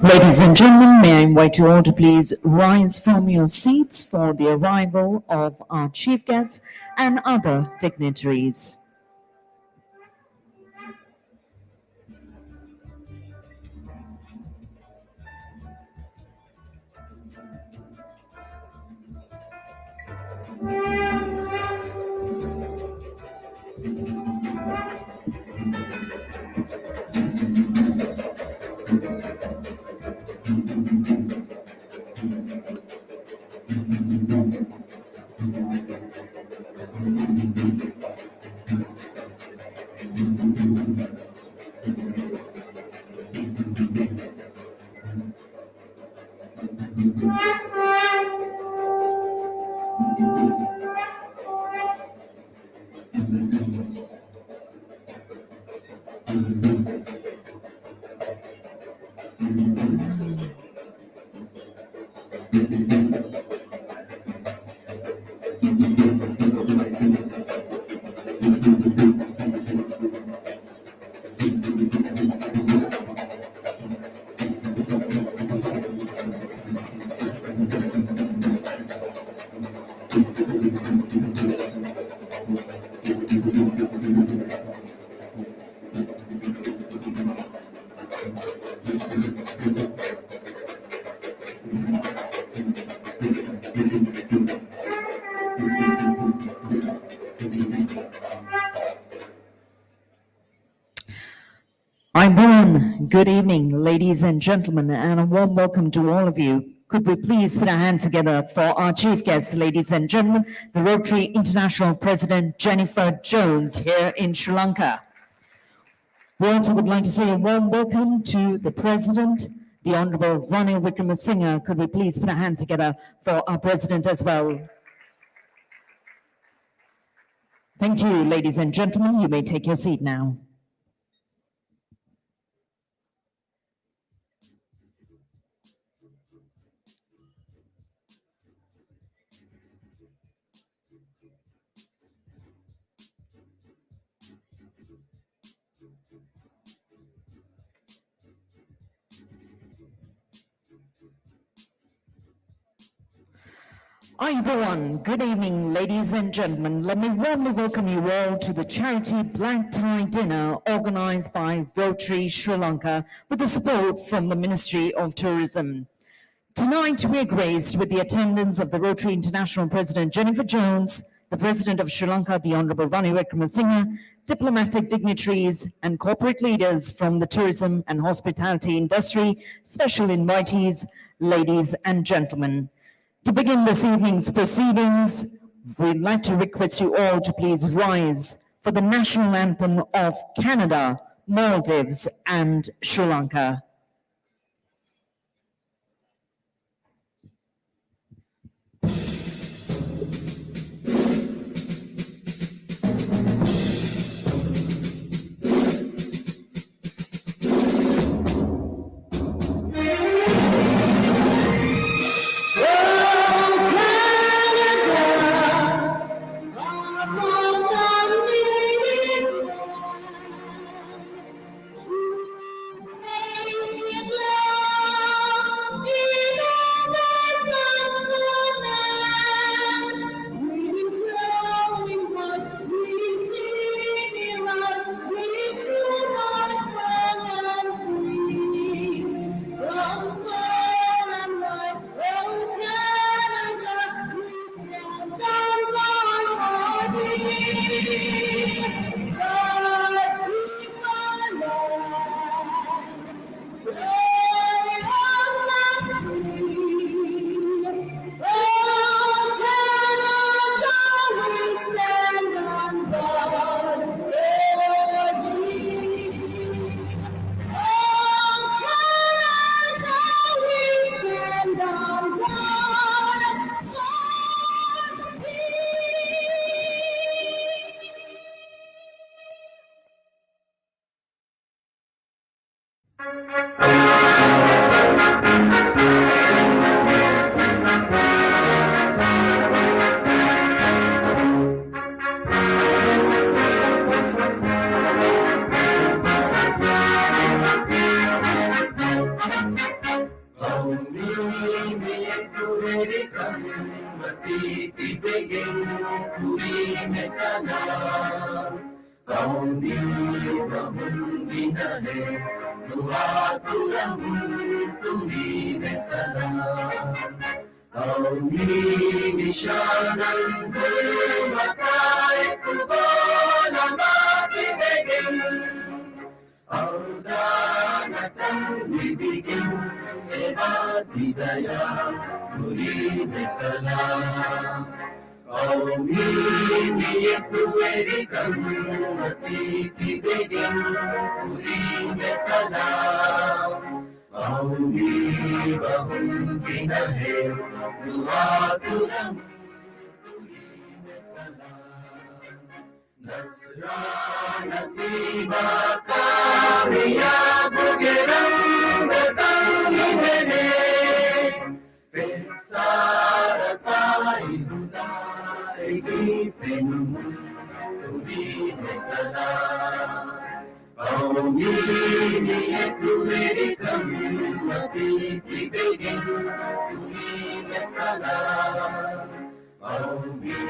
Ladies and gentlemen, may I invite you all to please rise from your seats for the arrival of our chief guests and other dignitaries. Good evening, ladies and gentlemen, and a warm welcome to all of you. Could we please put our hands together for our chief guest, ladies and gentlemen, the Rotary International President Jennifer Jones here in Sri Lanka. We also would like to say a warm welcome to the President, the Honorable Ranil Wickremesinghe. Could we please put our hands together for our President as well? Thank you, ladies and gentlemen. You may take your seat now. Hi everyone, good evening ladies and gentlemen. Let me warmly welcome you all to the charity Black Tie Dinner organized by Rotary Sri Lanka with the support from the Ministry of Tourism. Tonight we are graced with the attendance of the Rotary International President Jennifer Jones, the President of Sri Lanka, the Honorable Ranil Wickremesinghe, diplomatic dignitaries and corporate leaders from the tourism and hospitality industry, special invitees, ladies and gentlemen. To begin this evening's proceedings, we'd like to request you all to please rise for the national anthem of Canada, Maldives, and Sri Lanka. Hey! में सलाम कौमी बहुंगी नहे दुआ तुरम तुही में सलाम कौमी निशानम बताए कुबाला माती begin Audanatan we begin Ebadi daya Guri में सलाम कौमी नियकुएरी कन्नती की begin Guri में सलाम कौमी बहुंगी नहे दुआ तुरम Guri में सलाम नसरा नसीबा कामयाब गिरम ज़तंगी मेरे फिसारताई हुदाईगी फिनुम तुरी में सलाम कौमी नियकुएरी कन्नती की begin तुरी में सलाम कौमी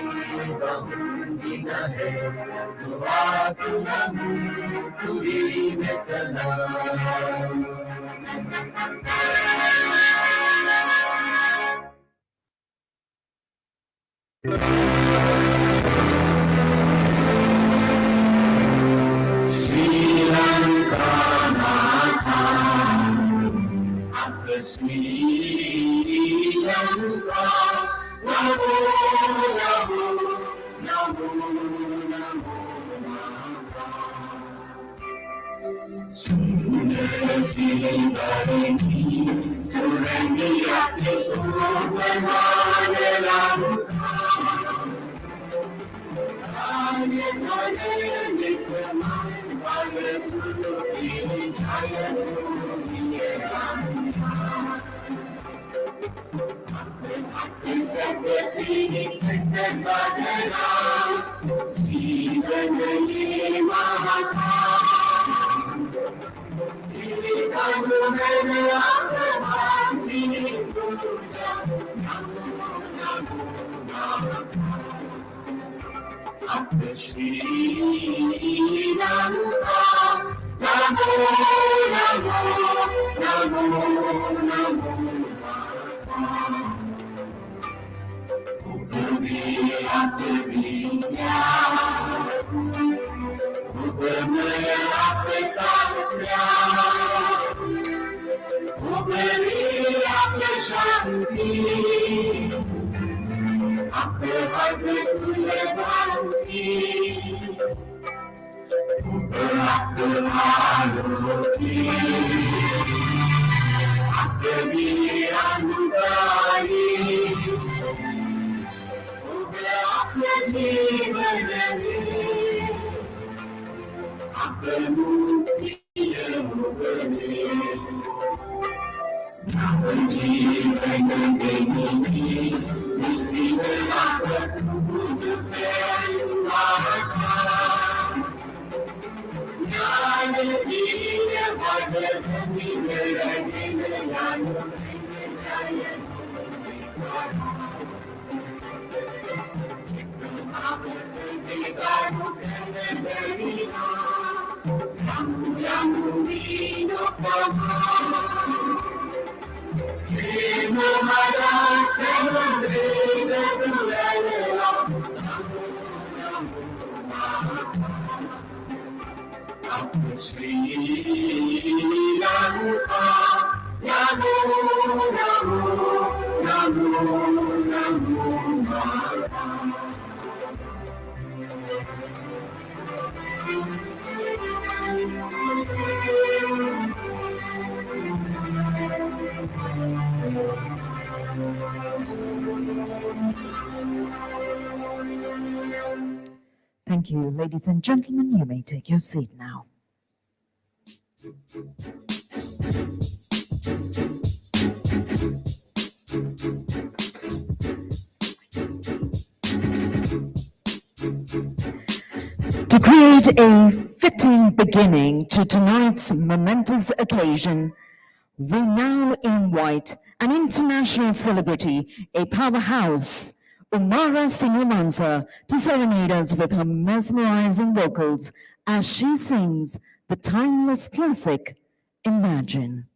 बहुंगी नहे दुआ तुरम तुरी में सलाम Lanka Mata up Sri Lanka Namo Namo Namo Namo Sunasi Barani Surani Ati Surmane Lanka Ane Nane Nikaman Vale Puri Jaya Puri Lanka Sette Sini Sette Sadhana Jivan Ye Mahaka Ili Kanu Mene Akadhanti Puja Namo Namo Namo Up Sri Lanka Namo Namo Namo Namo Akriya, Ubamaya Apesatya, Ubamaya Apeshanti, Apehagre Kulevanti, Ubamapurhaluki, Akriya Anubali. जीवन में अपमुक्ति होगी जीवन देनी मुक्ति में आपकुद पे माता ज्ञान दीन भगवती मेरा दिल यानो जाय Sri Lanka, Namo Namo Namo Namo Thank you, ladies and gentlemen. You may take your seat now. To create a fitting beginning to tonight's momentous occasion, we now invite an international celebrity, a powerhouse, Umara Singh to serenade us with her mesmerizing vocals as she sings the timeless classic, Imagine.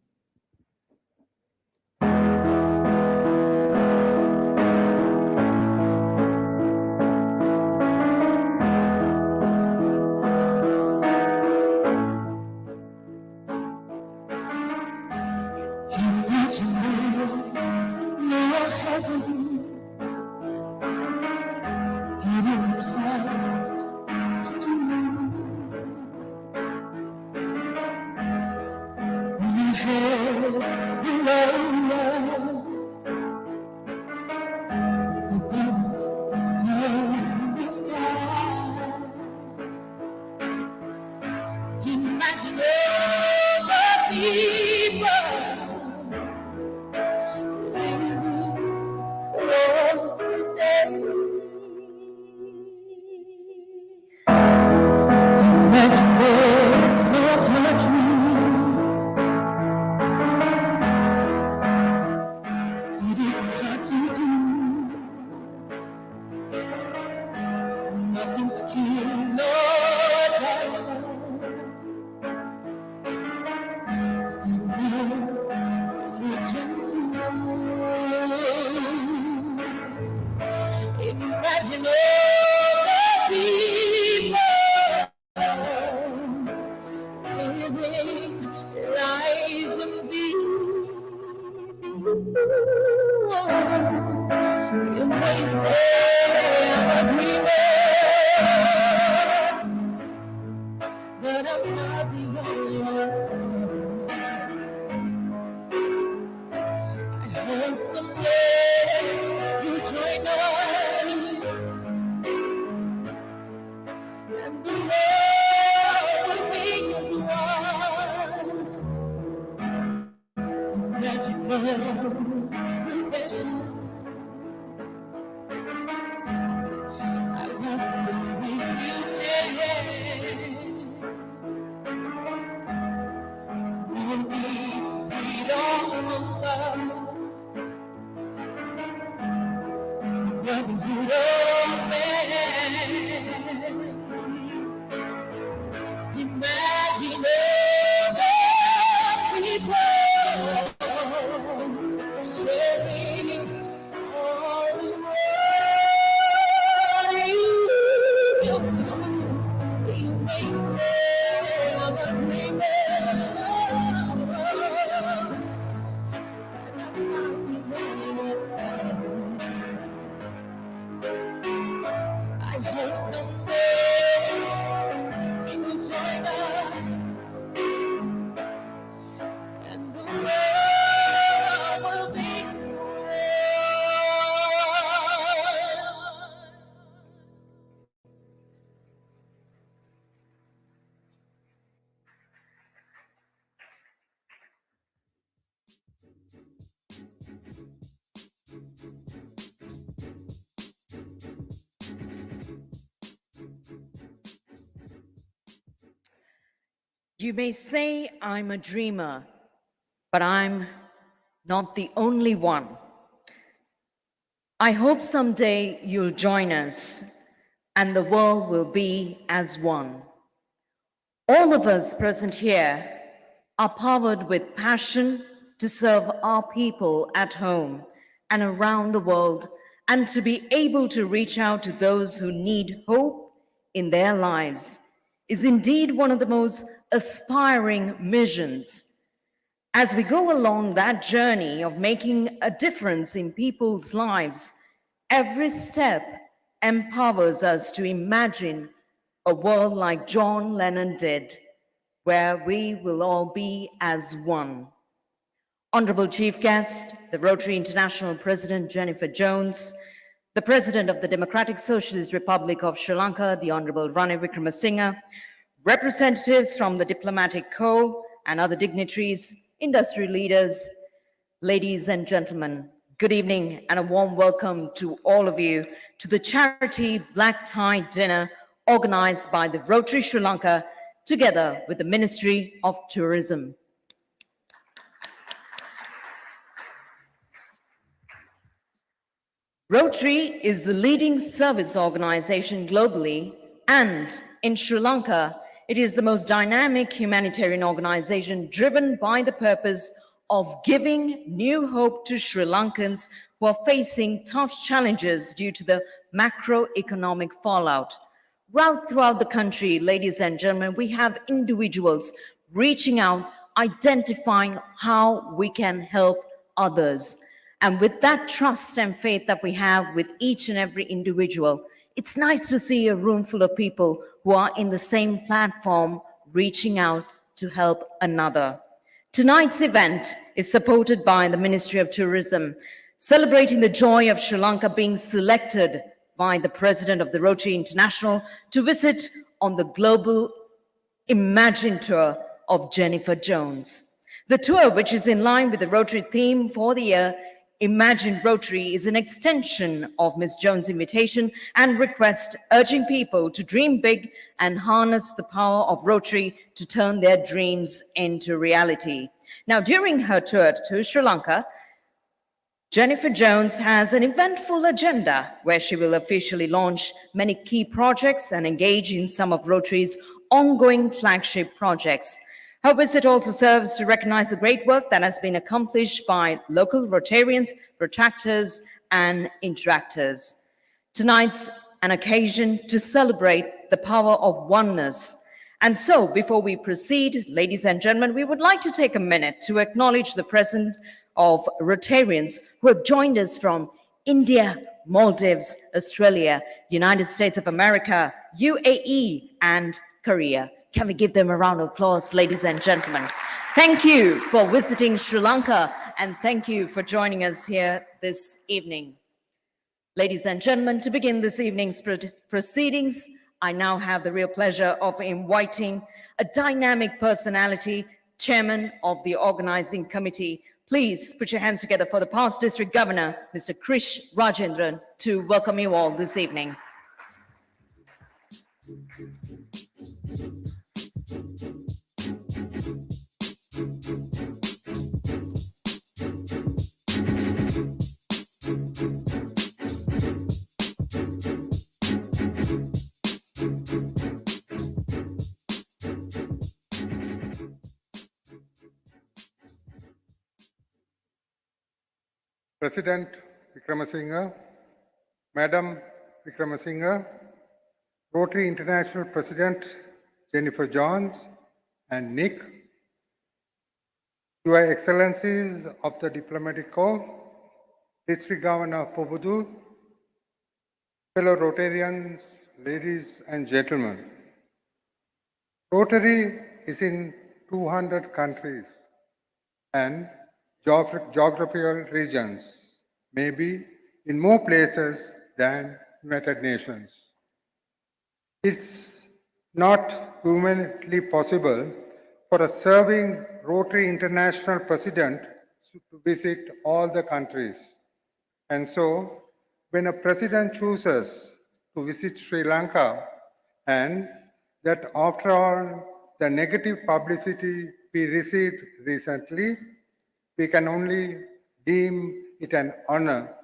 Imagine there's no heaven. It isn't hard to do. When you head below us, above us, in the sky. Imagine all the people living for today. Imagine there's no countries. It isn't hard to do. Nothing to kill or die for. And no religion to rule. Imagine all the people living life in peace. You may say I'm a dreamer, but I'm not the only one. I hope someday you'll join us, and the world will be as one. Imagine no possession. I wonder if you can. No need for freedom and love. Brotherhood of man. Imagine all the people sharing all the world. You may say I'm a dreamer, but I'm not the only one. I hope someday you will join us, and the world will be as one. You may say I'm a dreamer, but I'm not the only one. I hope someday you'll join us and the world will be as one. All of us present here are powered with passion to serve our people at home and around the world, and to be able to reach out to those who need hope in their lives is indeed one of the most aspiring missions. As we go along that journey of making a difference in people's lives, every step empowers us to imagine a world like John Lennon did, where we will all be as one. Honorable Chief Guest, the Rotary International President Jennifer Jones, the President of the Democratic Socialist Republic of Sri Lanka, the Honorable Ranil Wickremesinghe, representatives from the Diplomatic Corps and other dignitaries, industry leaders, ladies and gentlemen, good evening and a warm welcome to all of you to the charity Black Tie Dinner organized by the Rotary Sri Lanka together with the Ministry of Tourism. Rotary is the leading service organization globally, and in Sri Lanka, it is the most dynamic humanitarian organization driven by the purpose of giving new hope to Sri Lankans who are facing tough challenges due to the macroeconomic fallout. Right throughout the country, ladies and gentlemen, we have individuals reaching out, identifying how we can help others. And with that trust and faith that we have with each and every individual, it's nice to see a room full of people who are in the same platform reaching out to help another. Tonight's event is supported by the Ministry of Tourism, celebrating the joy of Sri Lanka being selected by the President of the Rotary International to visit on the global Imagine Tour of Jennifer Jones. The tour, which is in line with the Rotary theme for the year, Imagine Rotary, is an extension of Ms. Jones' invitation and request urging people to dream big and harness the power of Rotary to turn their dreams into reality. Now, during her tour to Sri Lanka, Jennifer Jones has an eventful agenda where she will officially launch many key projects and engage in some of Rotary's ongoing flagship projects. Her visit also serves to recognize the great work that has been accomplished by local Rotarians, protractors, and interactors. Tonight's an occasion to celebrate the power of oneness. And so, before we proceed, ladies and gentlemen, we would like to take a minute to acknowledge the presence of Rotarians who have joined us from India, Maldives, Australia, United States of America, UAE, and Korea. Can we give them a round of applause, ladies and gentlemen? Thank you for visiting Sri Lanka, and thank you for joining us here this evening. Ladies and gentlemen, to begin this evening's proceedings, I now have the real pleasure of inviting a dynamic personality, chairman of the organizing committee. Please put your hands together for the past district governor, Mr. Krish Rajendran, to welcome you all this evening. President Wickramasinghe, Madam Wickramasinghe, Rotary International President Jennifer Jones and Nick, Your Excellencies of the Diplomatic Corps, District Governor Pobudu, fellow Rotarians, ladies and gentlemen. Rotary is in 200 countries and geographical regions, maybe in more places than United Nations. It's not humanly possible for a serving Rotary International President to visit all the countries. And so, when a president chooses to visit Sri Lanka, and that after all the negative publicity we received recently, we can only deem it an honor.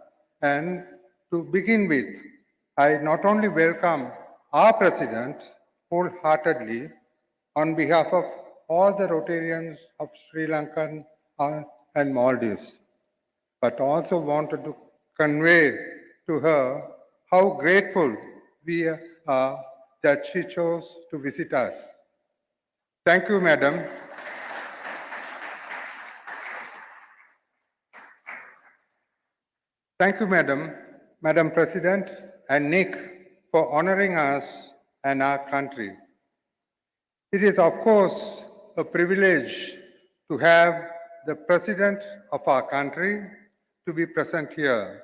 And to begin with, I not only welcome our President wholeheartedly on behalf of all the Rotarians of Sri Lanka and Maldives, but also wanted to convey to her how grateful we are that she chose to visit us. Thank you, Madam. Thank you, Madam President, and Nick, for honoring us and our country. It is, of course, a privilege to have the President of our country to be present here.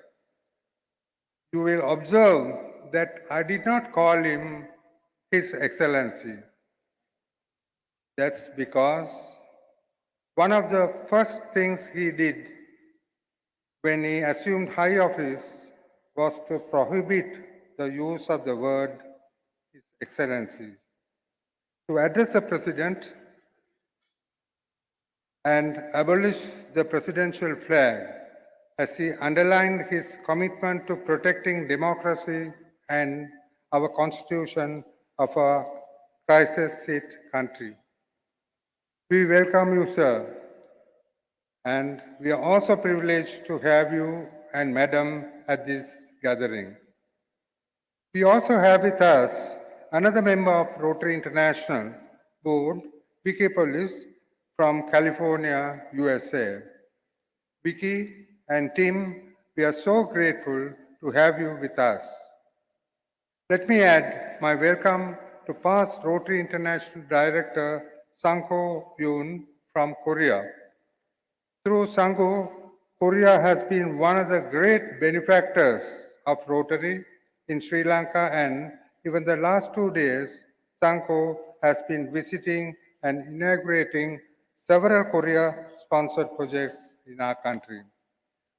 You will observe that I did not call him His Excellency. That's because one of the first things he did when he assumed high office was to prohibit the use of the word His Excellencies. To address the President and abolish the presidential flag, as he underlined his commitment to protecting democracy and our constitution of a crisis-hit country. We welcome you, sir, and we are also privileged to have you and Madam at this gathering. We also have with us another member of Rotary International Board, Vicky Police from California, USA. Vicky and Tim, we are so grateful to have you with us. Let me add my welcome to past Rotary International Director Sanko Yoon from Korea. Through Sanko, Korea has been one of the great benefactors of Rotary in Sri Lanka, and even the last 2 days, Sanko has been visiting and inaugurating several Korea-sponsored projects in our country.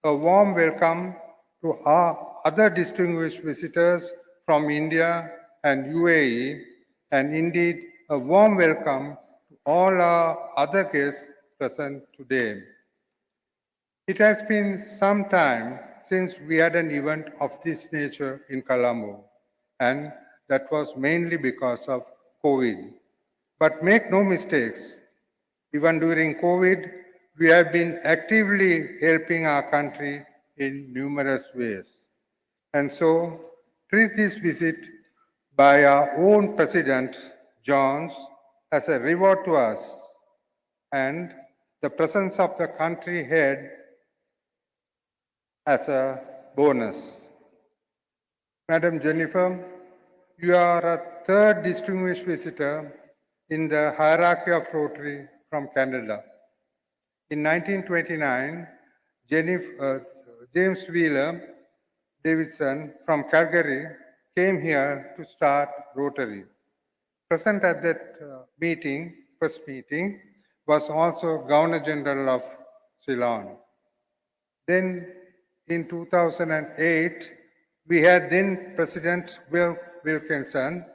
A warm welcome to our other distinguished visitors from India and UAE, and indeed a warm welcome to all our other guests present today. It has been some time since we had an event of this nature in Colombo, and that was mainly because of COVID. But make no mistakes, even during COVID, we have been actively helping our country in numerous ways. And so, treat this visit by our own President, Johns, as a reward to us, and the presence of the country head as a bonus. Madam Jennifer, you are a third distinguished visitor in the hierarchy of Rotary from Canada. In 1929, James Wheeler Davidson from Calgary came here to start Rotary. Present at that first meeting, was also Governor General of Ceylon. Then in 2008, we had then President Will Wilkinson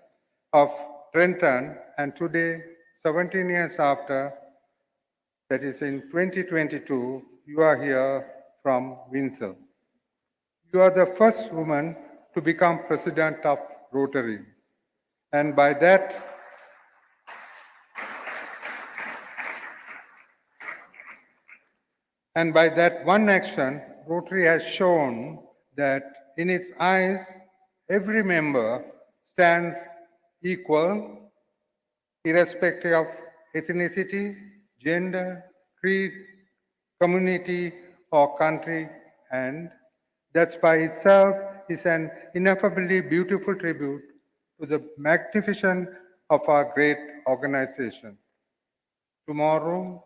of Trenton, and today, 17 years after, that is in 2022, you are here from Windsor. You are the first woman to become President of Rotary. And by that one action, Rotary has shown that in its eyes, every member stands equal, irrespective of ethnicity, gender, creed, community, or country, and that by itself is an ineffably beautiful tribute to the magnificence of our great organization. Tomorrow,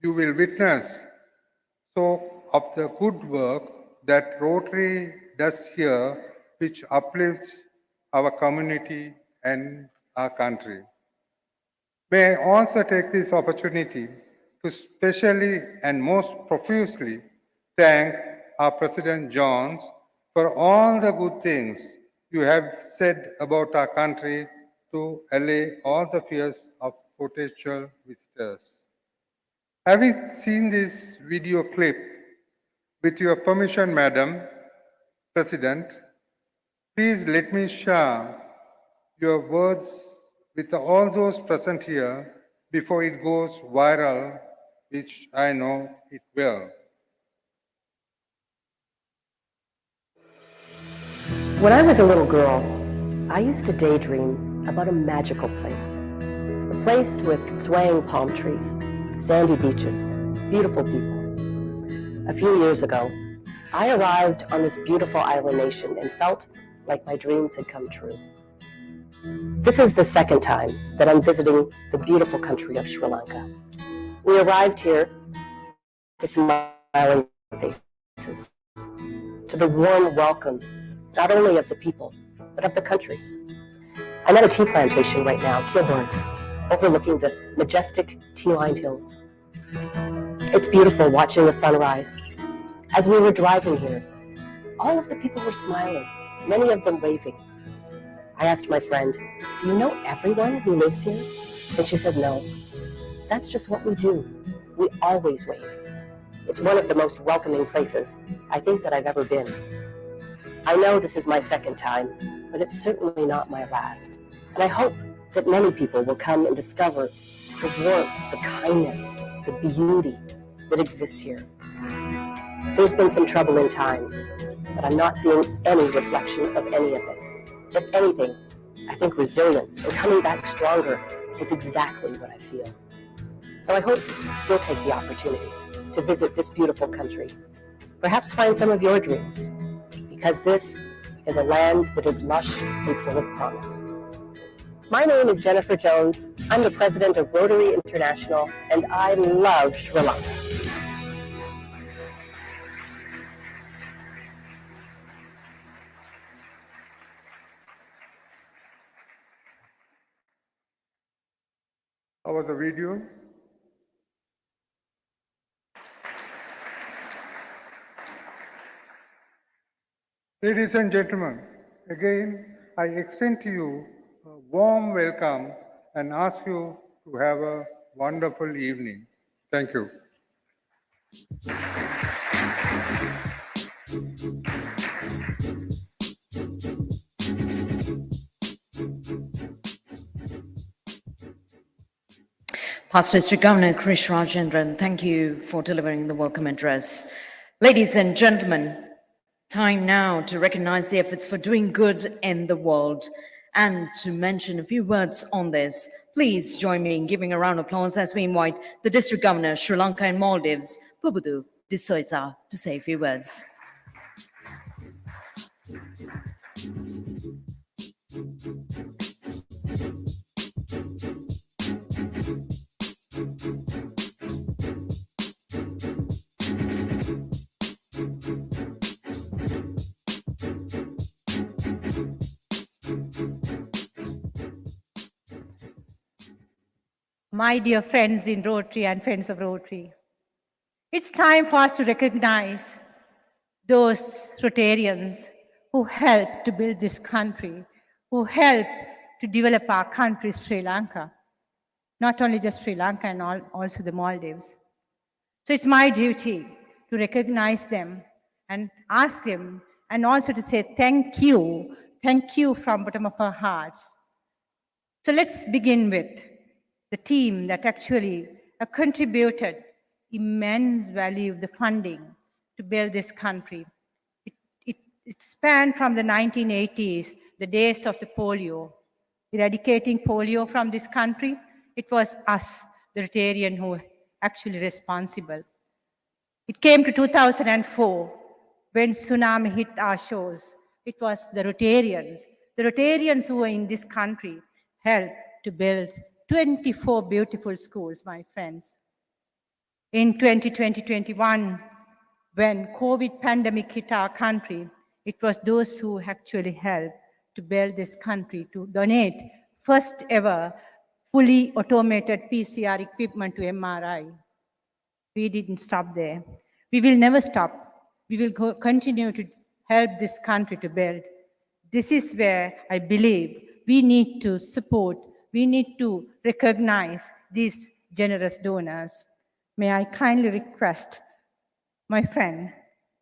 you will witness so of the good work that Rotary does here, which uplifts our community and our country. May I also take this opportunity to specially and most profusely thank our President Johns for all the good things you have said about our country to allay all the fears of potential visitors. Having seen this video clip, with your permission, Madam President, please let me share your words with all those present here before it goes viral, which I know it will. When I was a little girl, I used to daydream about a magical place. A place with swaying palm trees, sandy beaches, beautiful people. A few years ago, I arrived on this beautiful island nation and felt like my dreams had come true. This is the second time that I'm visiting the beautiful country of Sri Lanka. We arrived here to smiling faces, to the warm welcome, not only of the people, but of the country. I'm at a tea plantation right now, Kilburn, overlooking the majestic tea-lined hills. It's beautiful watching the sunrise. As we were driving here, all of the people were smiling, many of them waving. I asked my friend, "Do you know everyone who lives here?" And she said, "No, that's just what we do. We always wave." It's one of the most welcoming places I think that I've ever been. I know this is my second time, but it's certainly not my last. And I hope that many people will come and discover the warmth, the kindness, the beauty that exists here. There's been some troubling times, but I'm not seeing any reflection of any of it. If anything, I think resilience and coming back stronger is exactly what I feel. So I hope you'll take the opportunity to visit this beautiful country. Perhaps find some of your dreams, because this is a land that is lush and full of promise. My name is Jennifer Jones. I'm the president of Rotary International, and I love Sri Lanka. How was the video? Ladies and gentlemen, again, I extend to you a warm welcome and ask you to have a wonderful evening. Thank you. Past District Governor Krish Rajendran, thank you for delivering the welcome address. Ladies and gentlemen, time now to recognize the efforts for doing good in the world. And to mention a few words on this, please join me in giving a round of applause as we invite the District Governor, Sri Lanka and Maldives, Pubudu Disoisa, to say a few words. My dear friends in Rotary and friends of Rotary, it's time for us to recognize those Rotarians who helped to build this country, who helped to develop our country, Sri Lanka. Not only just Sri Lanka and also the Maldives. So it's my duty to recognize them and ask them, and also to say thank you from bottom of our hearts. So let's begin with the team that actually contributed immense value of the funding to build this country. It spanned from the 1980s, the days of the polio, eradicating polio from this country. It was us, the Rotarian, who actually responsible. It came to 2004, when tsunami hit our shores. It was the Rotarians who were in this country helped to build 24 beautiful schools, my friends. In 2020-21, when COVID pandemic hit our country, it was those who actually helped to build this country, to donate first ever fully automated PCR equipment to MRI. We didn't stop there. We will never stop. We will continue to help this country to build. This is where I believe we need to support, we need to recognize these generous donors. May I kindly request my friend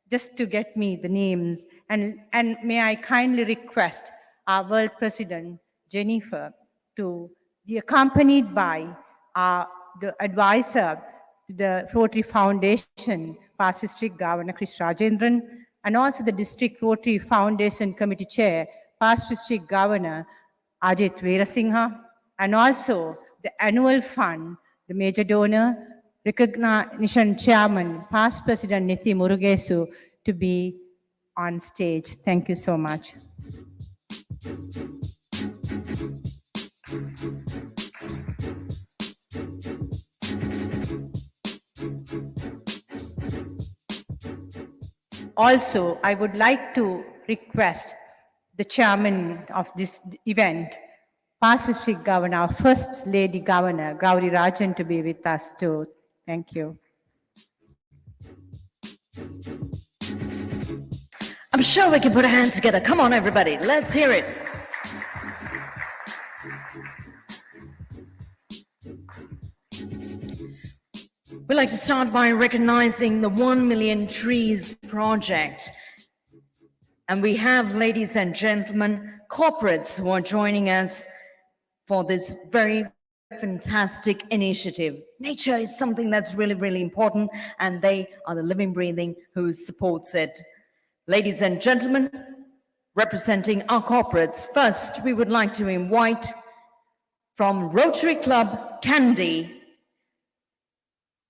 just to get me the names, and may I kindly request our World President, Jennifer, to be accompanied by the advisor to the Rotary Foundation, Past District Governor Krish Rajendran, and also the District Rotary Foundation Committee Chair, Past District Governor Ajit Veerasinghe, and also the annual fund, the major donor, recognition chairman, past President Nithi Murugesu, to be on stage. Thank you so much. Also, I would like to request the chairman of this event, Past District Governor, our First Lady Governor, Gauri Rajan, to be with us too. Thank you. I'm sure we can put our hands together. Come on, everybody, let's hear it. We'd like to start by recognizing the 1 Million Trees project. And we have, ladies and gentlemen, corporates who are joining us for this very fantastic initiative. Nature is something that's really, really important, and they are the living, breathing who supports it. Ladies and gentlemen, representing our corporates, first we would like to invite from Rotary Club Kandy,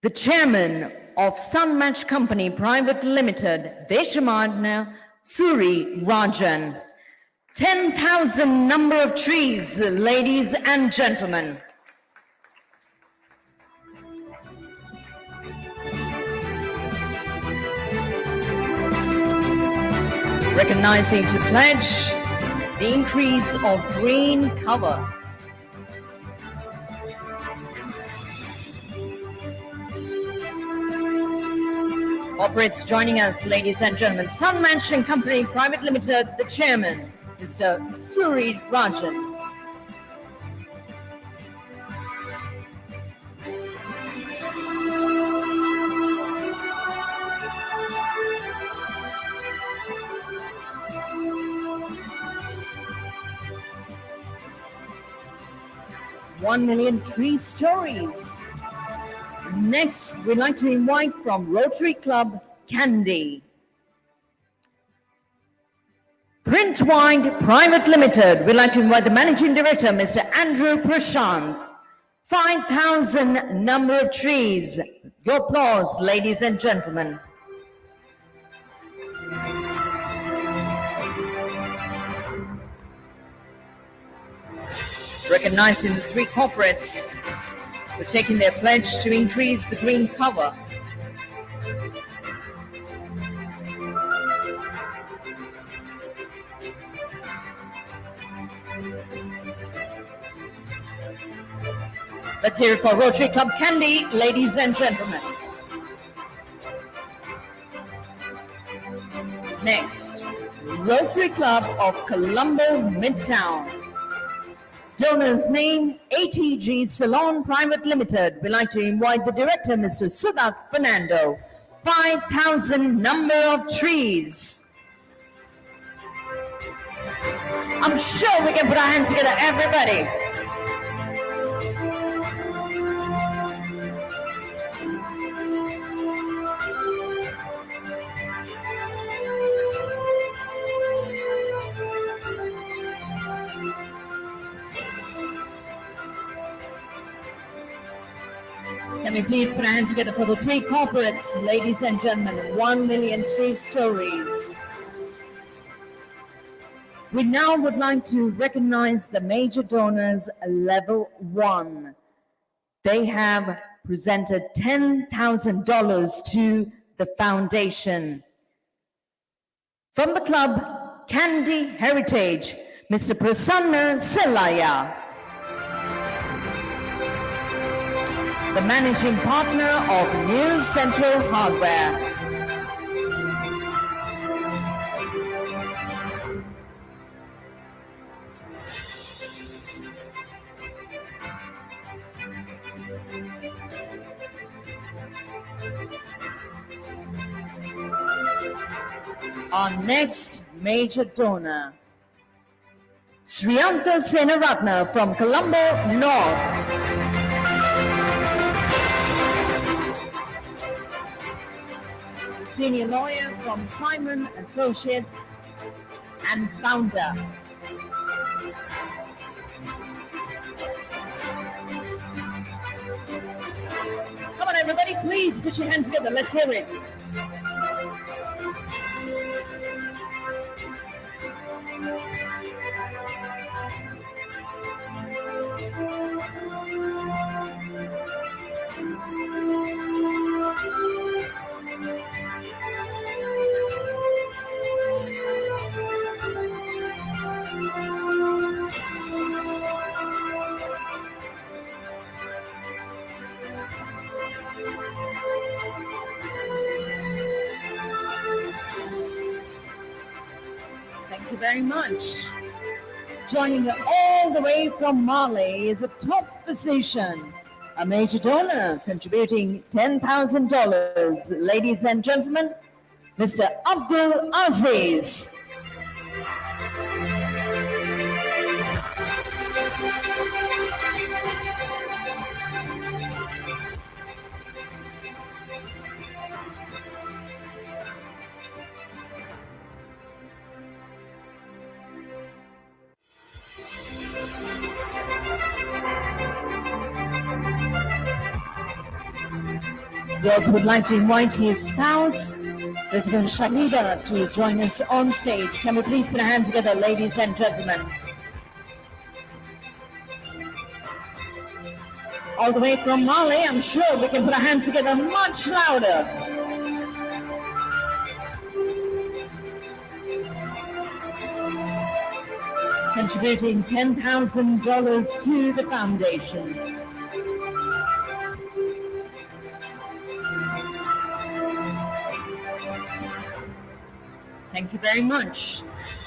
the chairman of Sunmatch Company Private Limited, Deshamadna Suri Rajan. 10,000 number of trees, ladies and gentlemen. Recognizing to pledge the increase of green cover. Corporates joining us, ladies and gentlemen. Sunmatch and Company Private Limited, the chairman, Mr. Suri Rajan. One Million Tree Stories. Next, we'd like to invite from Rotary Club Kandy, Printwide Private Limited. We'd like to invite the Managing Director, Mr. Andrew Prashant. 5,000 number of trees. Your applause, ladies and gentlemen. Recognizing the three corporates who are taking their pledge to increase the green cover. Let's hear it for Rotary Club Kandy, ladies and gentlemen. Next, Rotary Club of Colombo Midtown. Donor's name, ATG Salon Private Limited. We'd like to invite the director, Mr. Sudat Fernando. 5,000 number of trees. I'm sure we can put our hands together, everybody. Can we please put our hands together for the three corporates, ladies and gentlemen, 1 Million Tree Stories. We now would like to recognize the major donors, level 1. They have presented $10,000 to the foundation. From the club, Kandy Heritage, Mr. Prasanna Selaya. The managing partner of New Central Hardware. Our next major donor, Sriyanta Senaratna from Colombo North. Senior lawyer from Simon Associates and founder. Come on, everybody, please put your hands together. Let's hear it. Thank you very much. Joining her all the way from Mali is a top physician, A major donor contributing $10,000. Ladies and gentlemen, Mr. Abdul Aziz. We also would like to invite his spouse, President Shahida, to join us on stage. Can we please put our hands together, ladies and gentlemen? All the way from Mali, I'm sure we can put our hands together much louder. Contributing $10,000 to the foundation. Thank you very much.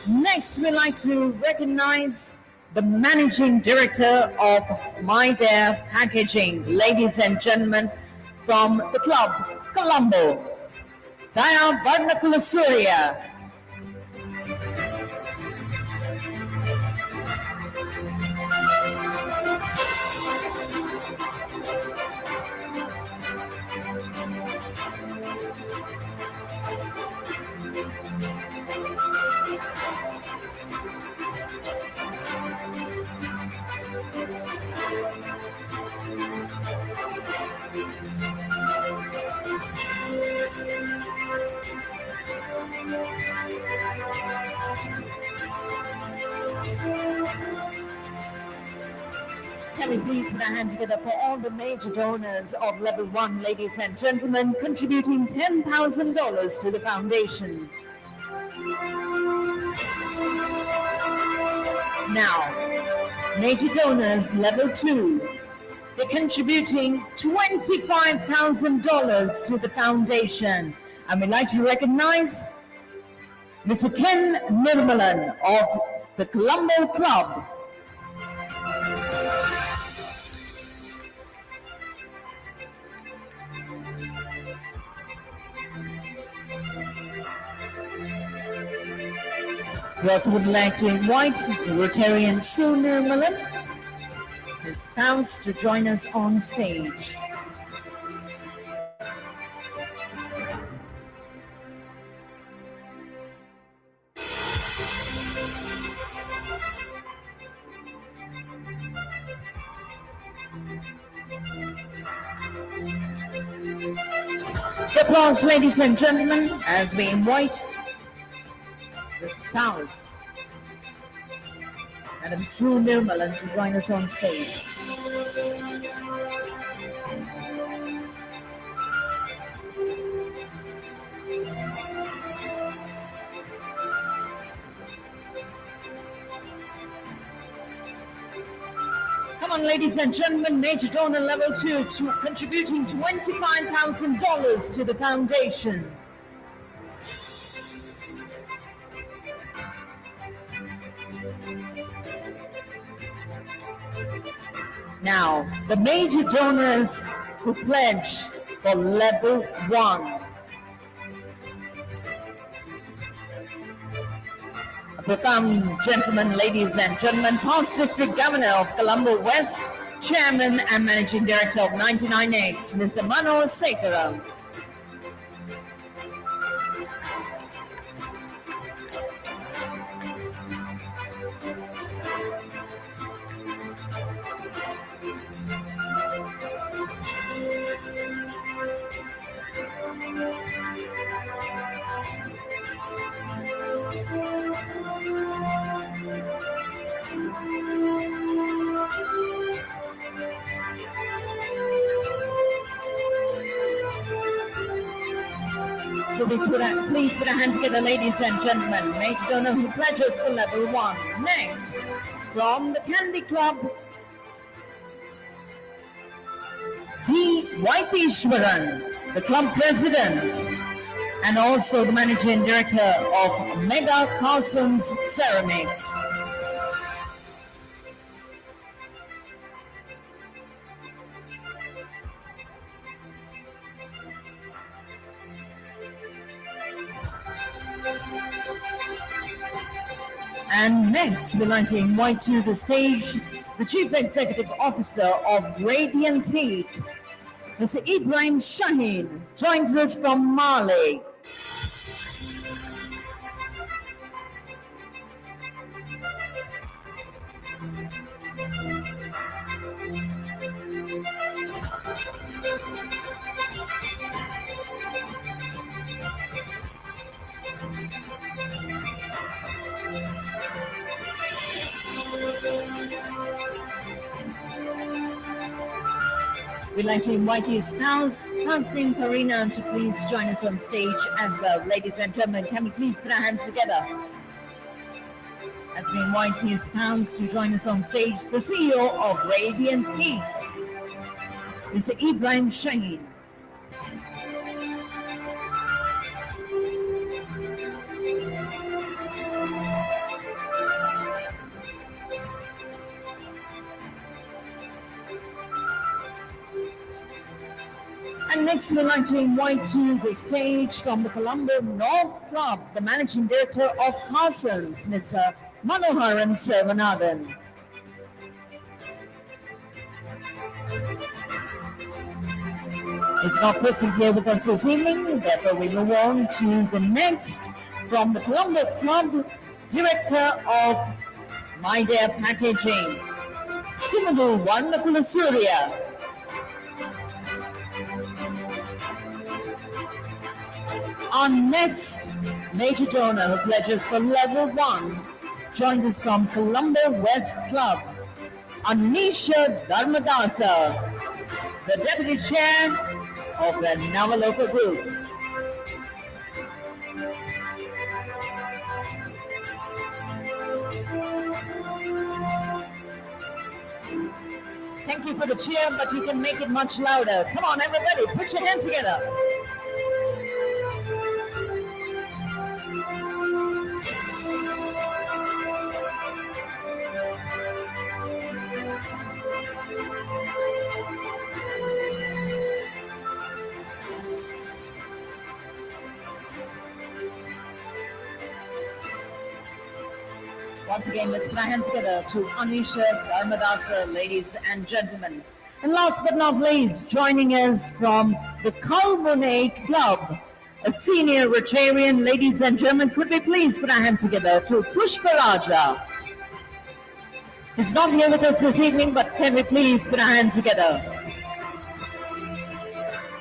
Next, we'd like to recognize the Managing Director of My Dare Packaging, ladies and gentlemen, from the club, Colombo, Daya Varnakulasuriya. Can we please put our hands together for all the major donors of level 1, ladies and gentlemen, contributing $10,000 to the foundation. Now, major donors level 2, they're contributing $25,000 to the foundation. And we'd like to recognize Mr. Ken Nirmalan of the Colombo Club. We also would like to invite the Rotarian Sue Nirmalan, his spouse, to join us on stage. Applause, ladies and gentlemen, as we invite the spouse, Madam Sue Nirmalan, to join us on stage. Come on, ladies and gentlemen, major donor level 2 to contributing $25,000 to the foundation. Now, the major donors who pledge for level 1. A profound gentleman, ladies and gentlemen, past district governor of Colombo West, chairman and managing director of 99X, Mr. Mano Sekara. Please put our hands together, ladies and gentlemen. Major donor who pledges for level 1. Next, from the Candy Club, P. Vaitishwaran, the club president, and also the managing director of Mega Carson's Ceramics. And next, we'd like to invite to the stage the Chief Executive Officer of Radiant Heat, Mr. Ibrahim Shaheen, joins us from Mali. We'd like to invite his spouse, Hasnin Karina, to please join us on stage as well. Ladies and gentlemen, can we please put our hands together as we invite his spouse to join us on stage, the CEO of Radiant Heat, Mr. Ibrahim Shaheen. And next, we'd like to invite to the stage from the Colombo North Club, the Managing Director of Carson's, Mr. Manoharan Selvanathan. He's not present here with us this evening, therefore we move on to the next from the Colombo Club, Director of My Dear Packaging, Kimadu Wonderful Surya. Our next major donor who pledges for level 1 joins us from Colombo West Club, Anisha Dharmadasa, the Deputy Chair of the Navaloka Group. Thank you for the cheer, but you can make it much louder. Come on, everybody, put your hands together. Once again, let's put our hands together to Anisha Dharmadasa, ladies and gentlemen. And last but not least, joining us from the Culminate Club, a senior Rotarian, ladies and gentlemen, could we please put our hands together to Pushpa Raja. He's not here with us this evening, but can we please put our hands together?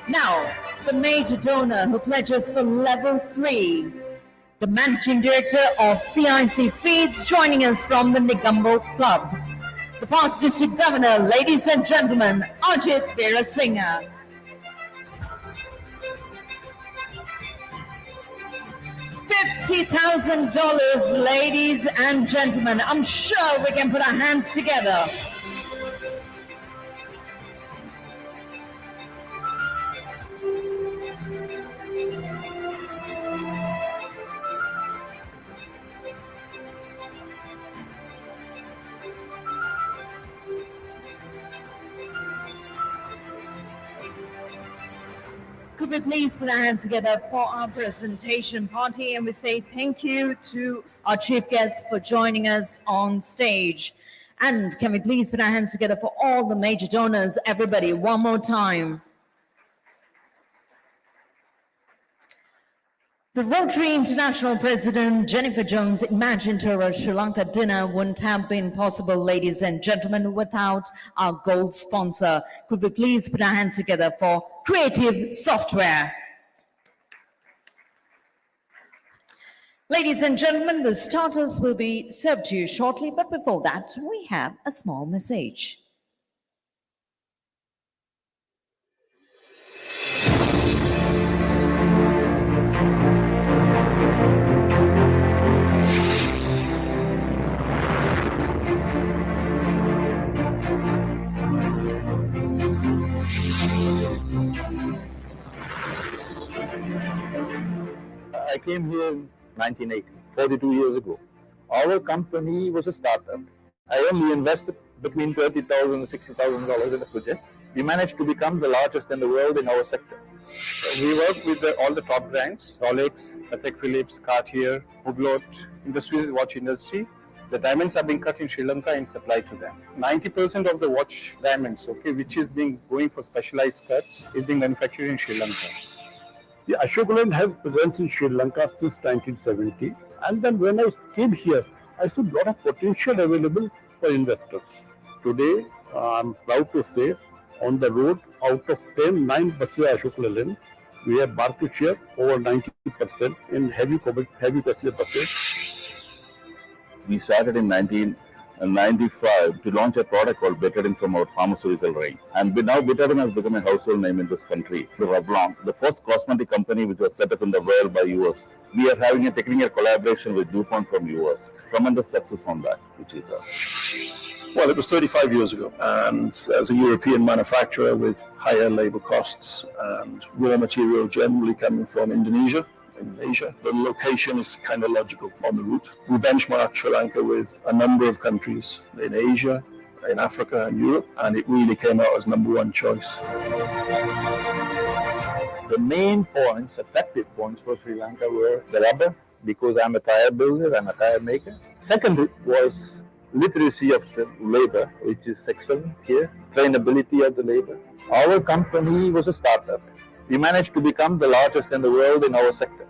Now, the major donor who pledges for level 3, the Managing Director of CIC Feeds, joining us from the Negombo Club, the past District Governor, ladies and gentlemen, Ajit Veerasinghe. $50,000, ladies and gentlemen. I'm sure we can put our hands together. Could we please put our hands together for our presentation party, and we say thank you to our chief guests for joining us on stage. And can we please put our hands together for all the major donors, everybody, one more time. The Rotary International President Jennifer Jones imagined her Sri Lanka dinner wouldn't have been possible, ladies and gentlemen, without our gold sponsor. Could we please put our hands together for Creative Software? Ladies and gentlemen, the starters will be served to you shortly, but before that, we have a small message. I came here in 1980, 42 years ago. Our company was a startup. I only invested between $30,000 and $60,000 in the project. We managed to become the largest in the world in our sector. We work with all the top brands, Rolex, Patek Philippe, Cartier, Hublot, in the Swiss watch industry. The diamonds are being cut in Sri Lanka and supplied to them. 90% of the watch diamonds, okay, which is being going for specialized cuts, is being manufactured in Sri Lanka. The Ashok Leyland has presence in Sri Lanka since 1970, and then when I came here, I saw a lot of potential available for investors. Today, I'm proud to say, on the road, out of 10, 9 buses are Ashok Leyland. We have market share over 90% in heavy passenger buses. We started in 1995 to launch a product called Betadine from our pharmaceutical range. And now Betadine has become a household name in this country. The Revlon, the first cosmetic company which was set up in the world by US. We are having a technical collaboration with DuPont from US. Tremendous success on that, which is Well, it was 35 years ago, and as a European manufacturer with higher labor costs and raw material generally coming from Indonesia, in Asia, the location is kind of logical on the route. We benchmarked Sri Lanka with a number of countries in Asia, in Africa and Europe, and it really came out as #1 choice. the main points, attractive points for Sri Lanka were the rubber, because I'm a tire builder, I'm a tire maker. Second was literacy of the labor, which is excellent here, trainability of the labor. Our company was a startup. We managed to become the largest in the world in our sector,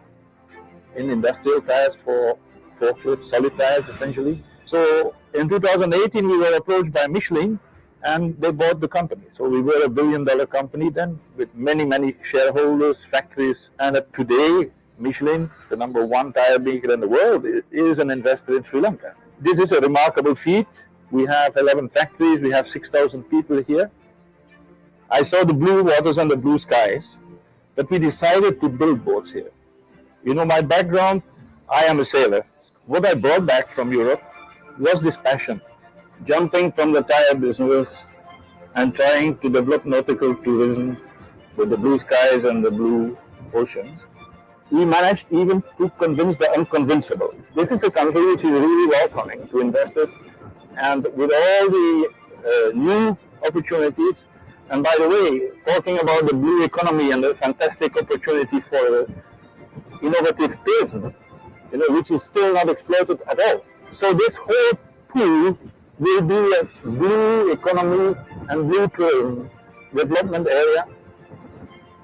in industrial tires for forklifts, solid tires essentially. So in 2018, we were approached by Michelin and they bought the company. So we were $1 billion company then with many, many shareholders, factories. And today, Michelin, the #1 tire maker in the world, is an investor in Sri Lanka. This is a remarkable feat. We have 11 factories, we have 6,000 people here. I saw the blue waters and the blue skies, but we decided to build boats here. You know, my background, I am a sailor. What I brought back from Europe was this passion, jumping from the tire business and trying to develop nautical tourism with the blue skies and the blue oceans. We managed even to convince the unconvincible. This is a country which is really welcoming to investors, and with all the new opportunities. And by the way, talking about the blue economy and the fantastic opportunity for innovative tourism, which is still not exploited at all. So this whole pool will be a blue economy and blue tourism development area,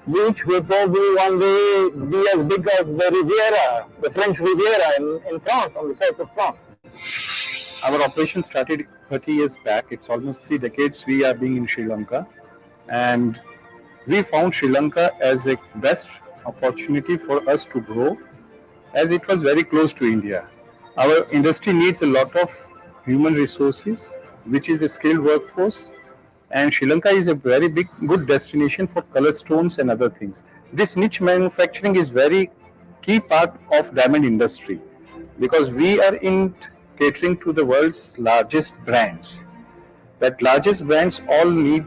which will probably one day be as big as the Riviera, the French Riviera in France, on the south of France. Our operation started 30 years back. It's almost 3 decades we are being in Sri Lanka. And we found Sri Lanka as a best opportunity for us to grow, as it was very close to India. Our industry needs a lot of human resources, which is a skilled workforce, and Sri Lanka is a very good destination for color stones and other things. This niche manufacturing is very key part of diamond industry, because we are in catering to the world's largest brands. That largest brands all need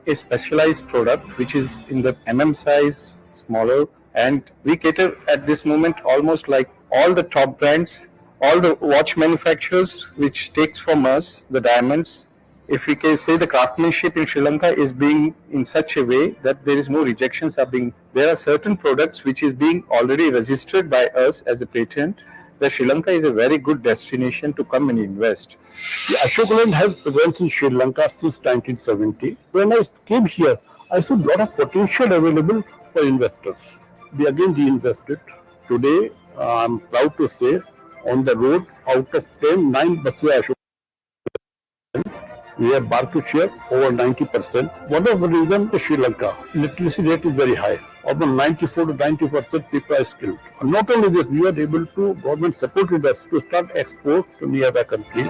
a specialized product which is in the size, smaller, and we cater at this moment almost like all the top brands, all the watch manufacturers which takes from us the diamonds. If we can say the craftsmanship in Sri Lanka is being in such a way that there is no rejections are being, there are certain products which is being already registered by us as a patent, that Sri Lanka is a very good destination to come and invest. The Ashok Leyland has presence in Sri Lanka since 1970. When I came here, I saw a lot of potential available for investors. We again reinvested. Today, I'm proud to say, on the road, out of 10, 9 buses are Ashok Leyland. We have market share over 90%. One of the reasons is Sri Lanka. Literacy rate is very high. Almost 94 to 90% people are skilled. And not only this, we are able to, government supported us to start export to nearby countries.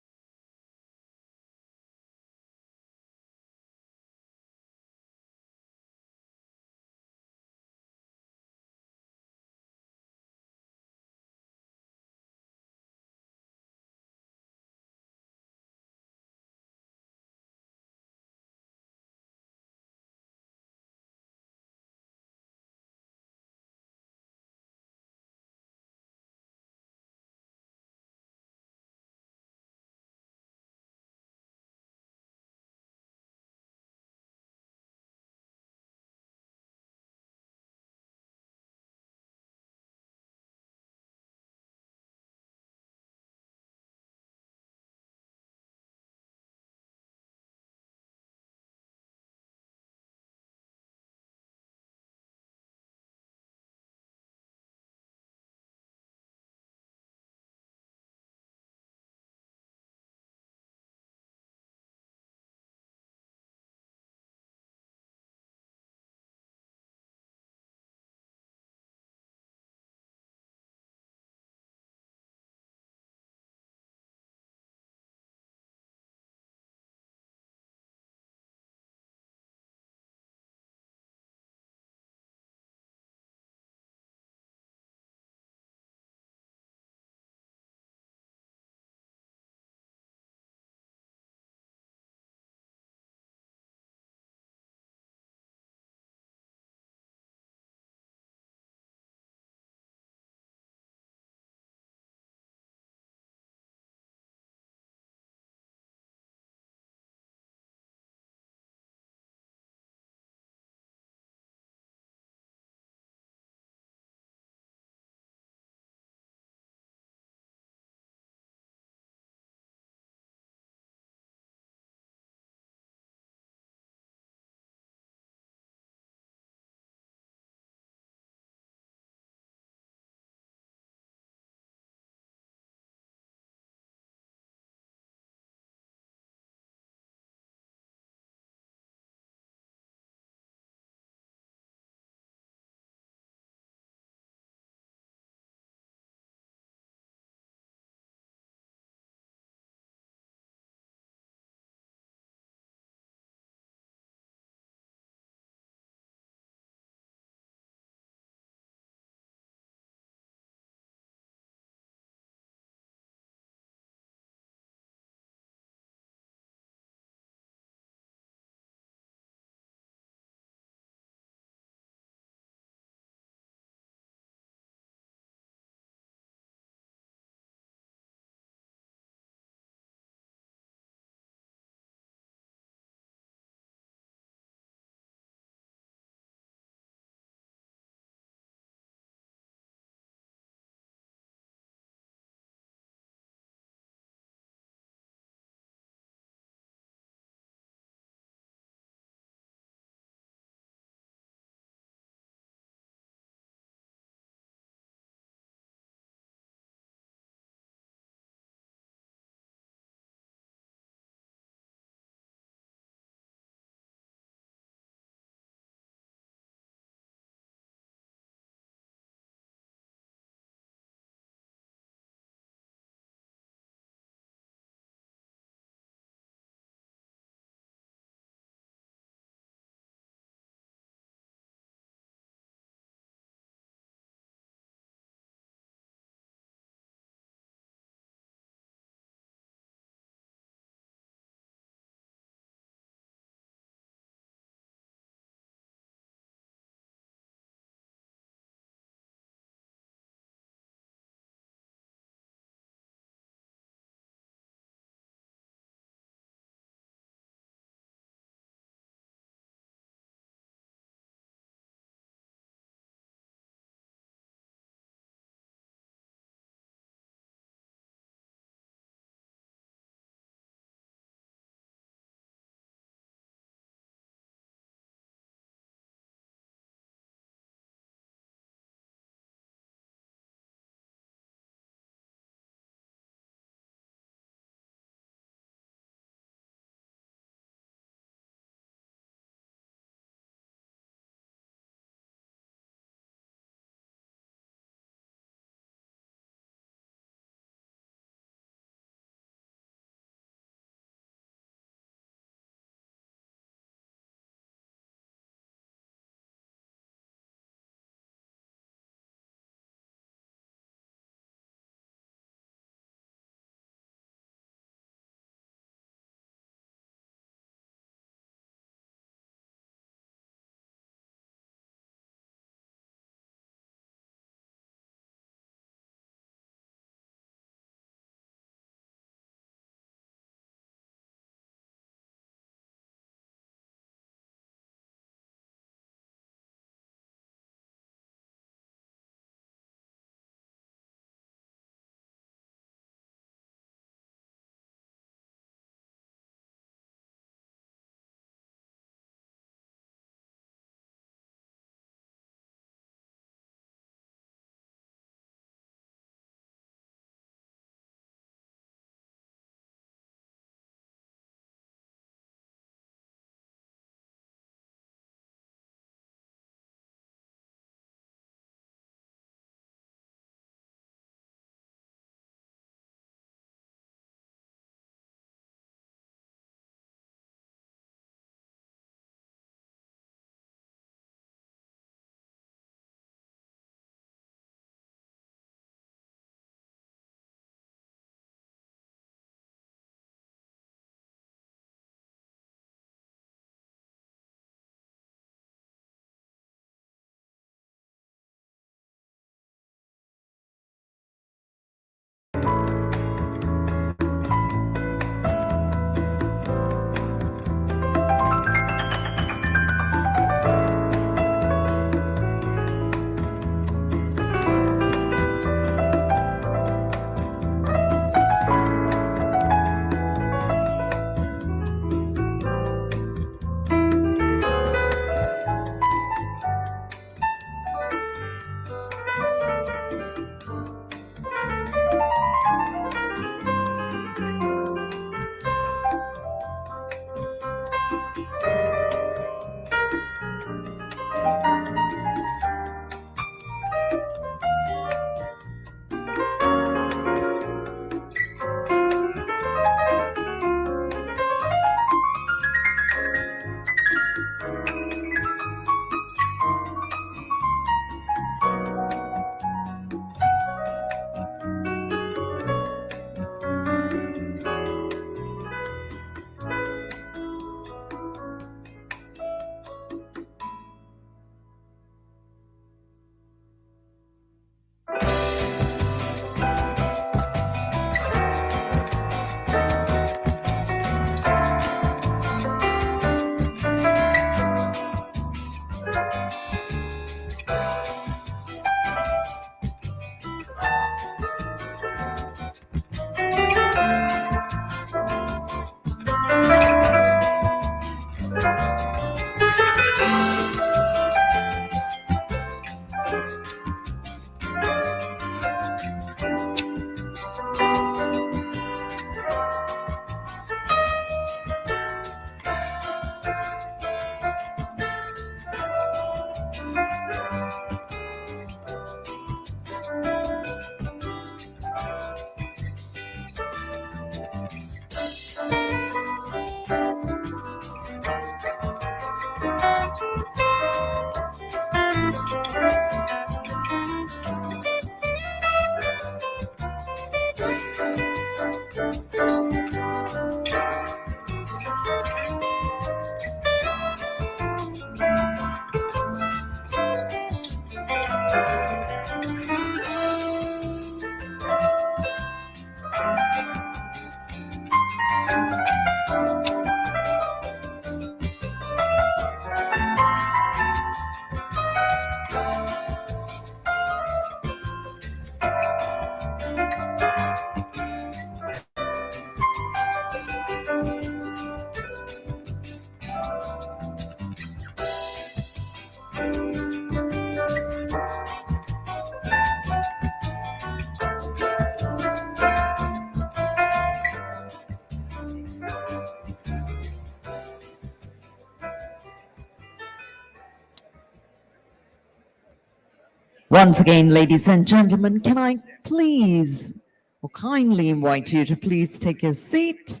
Once again, ladies and gentlemen, can I please or kindly invite you to please take a seat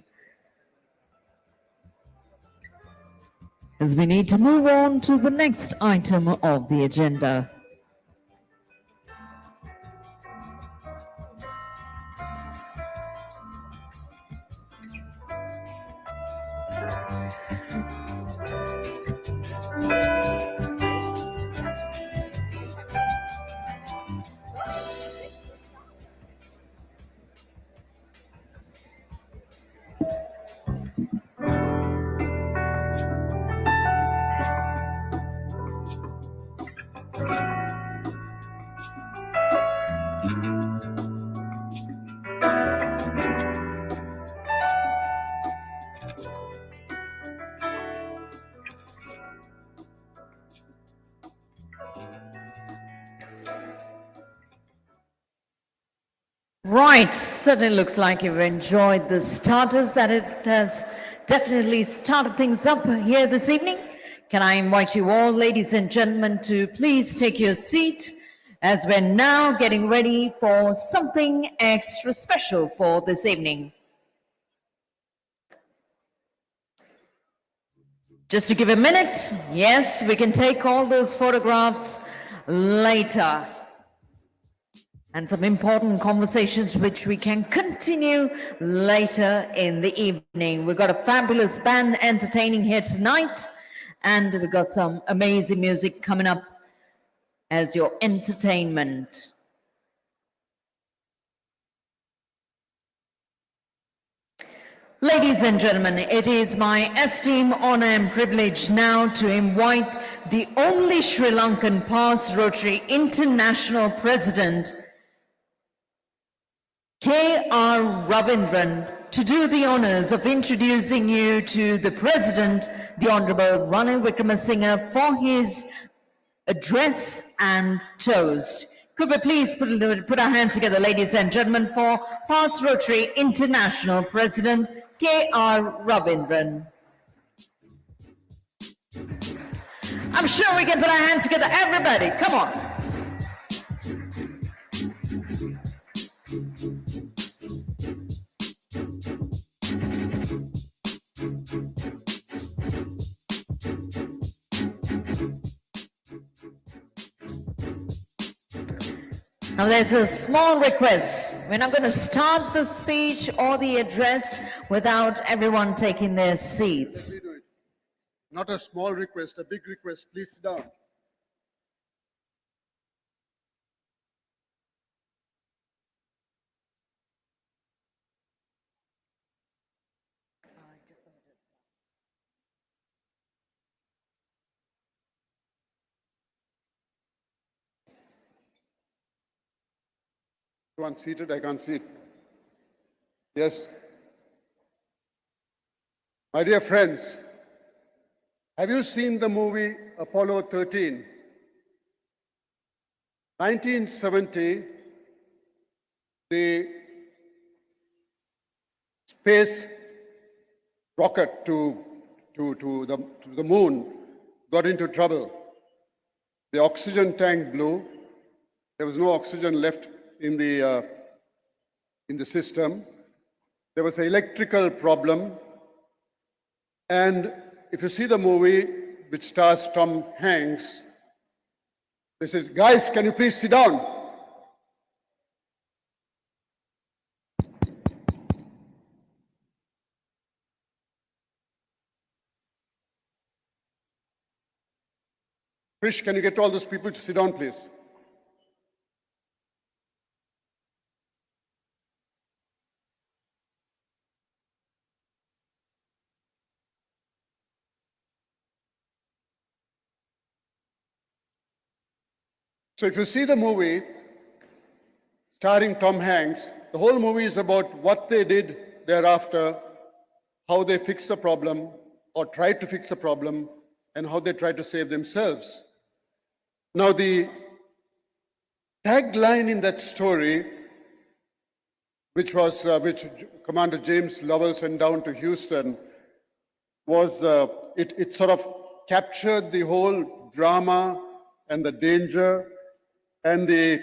as we need to move on to the next item of the agenda. Right, certainly looks like you've enjoyed the starters, that it has definitely started things up here this evening. Can I invite you all, ladies and gentlemen, to please take your seat as we're now getting ready for something extra special for this evening. Just to give a minute, yes, we can take all those photographs later. And some important conversations which we can continue later in the evening. We've got a fabulous band entertaining here tonight, and we've got some amazing music coming up as your entertainment. Ladies and gentlemen, it is my esteemed honor and privilege now to invite the only Sri Lankan past Rotary International President, K.R. Ravindran, to do the honors of introducing you to the President, the Honorable Ranil Wickremesinghe, for his address and toast. Could we please put our hands together, ladies and gentlemen, for past Rotary International President, K.R. Ravindran. I'm sure we can put our hands together, everybody, come on. Now there's a small request. We're not going to start the speech or the address without everyone taking their seats. Not a small request, a big request. Please sit down. One seated, I can't see it. Yes. My dear friends, have you seen the movie Apollo 13? 1970, the space rocket to the moon got into trouble. The oxygen tank blew. There was no oxygen left in the system. There was an electrical problem. And if you see the movie, which stars Tom Hanks, they says, guys, can you please sit down? Krish, can you get all those people to sit down, please? So if you see the movie starring Tom Hanks, the whole movie is about what they did thereafter, how they fixed the problem or tried to fix the problem, and how they tried to save themselves. Now, the tagline in that story, which Commander James Lovell sent down to Houston, was it sort of captured the whole drama and the danger and the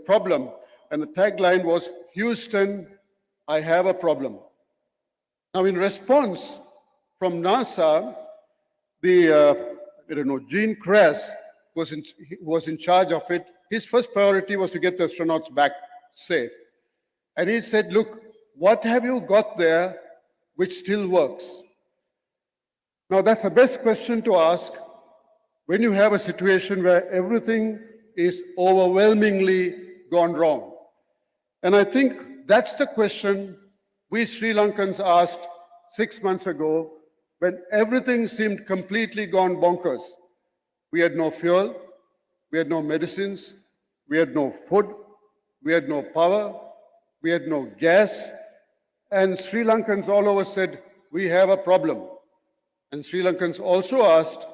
problem. And the tagline was, "Houston, I have a problem." Now, in response from NASA, Gene Kress was in charge of it. His first priority was to get the astronauts back safe. And he said, "Look, what have you got there which still works?" Now, that's the best question to ask when you have a situation where everything is overwhelmingly gone wrong. And I think that's the question we Sri Lankans asked 6 months ago when everything seemed completely gone bonkers. We had no fuel, we had no medicines, we had no food, we had no power, we had no gas, and Sri Lankans all over said, "We have a problem." And Sri Lankans also asked,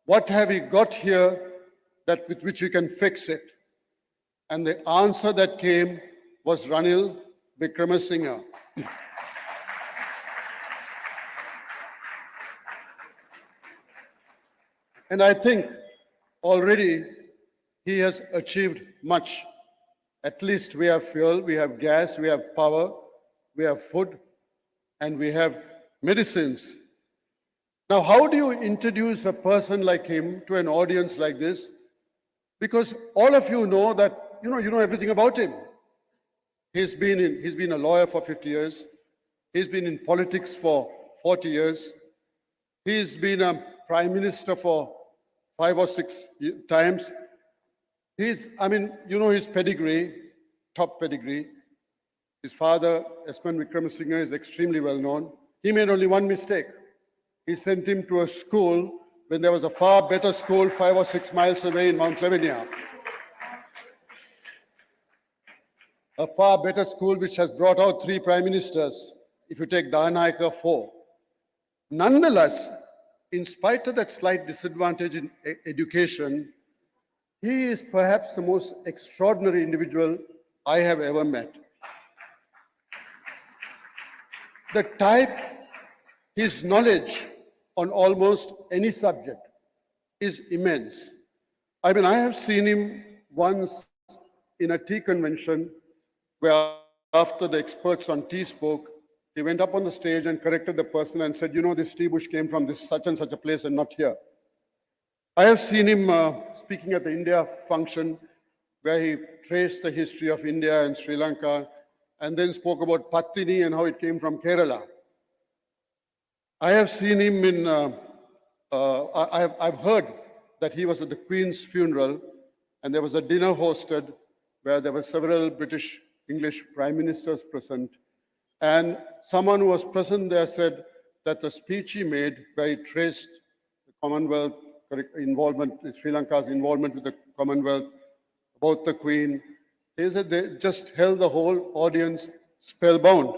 "What have we got here that with which we can fix it?" And the answer that came was Ranil Wickremesinghe. And I think already he has achieved much. At least we have fuel, we have gas, we have power, we have food, and we have medicines. Now, how do you introduce a person like him to an audience like this? Because all of you know that, you know everything about him. He's been a lawyer for 50 years. He's been in politics for 40 years. He's been a prime minister for 5 or 6 times. His pedigree, top pedigree. His father, Esmond Wickremesinghe, is extremely well known. He made only one mistake. He sent him to a school when there was a far better school 5 or 6 miles away in Mount Lavinia. A far better school which has brought out 3 prime ministers. If you take Danayaka, 4. Nonetheless, in spite of that slight disadvantage in education, he is perhaps the most extraordinary individual I have ever met. The type, his knowledge on almost any subject is immense. I mean, I have seen him once in a tea convention where after the experts on tea spoke, he went up on the stage and corrected the person and said, this tea bush came from this such and such a place and not here. I have seen him speaking at the India function where he traced the history of India and Sri Lanka and then spoke about Pattini and how it came from Kerala. I have seen him I've heard that he was at the Queen's funeral and there was a dinner hosted where there were several British English prime ministers present. And someone who was present there said that the speech he made, where he traced the Commonwealth involvement, Sri Lanka's involvement with the Commonwealth, about the Queen, he said they just held the whole audience spellbound.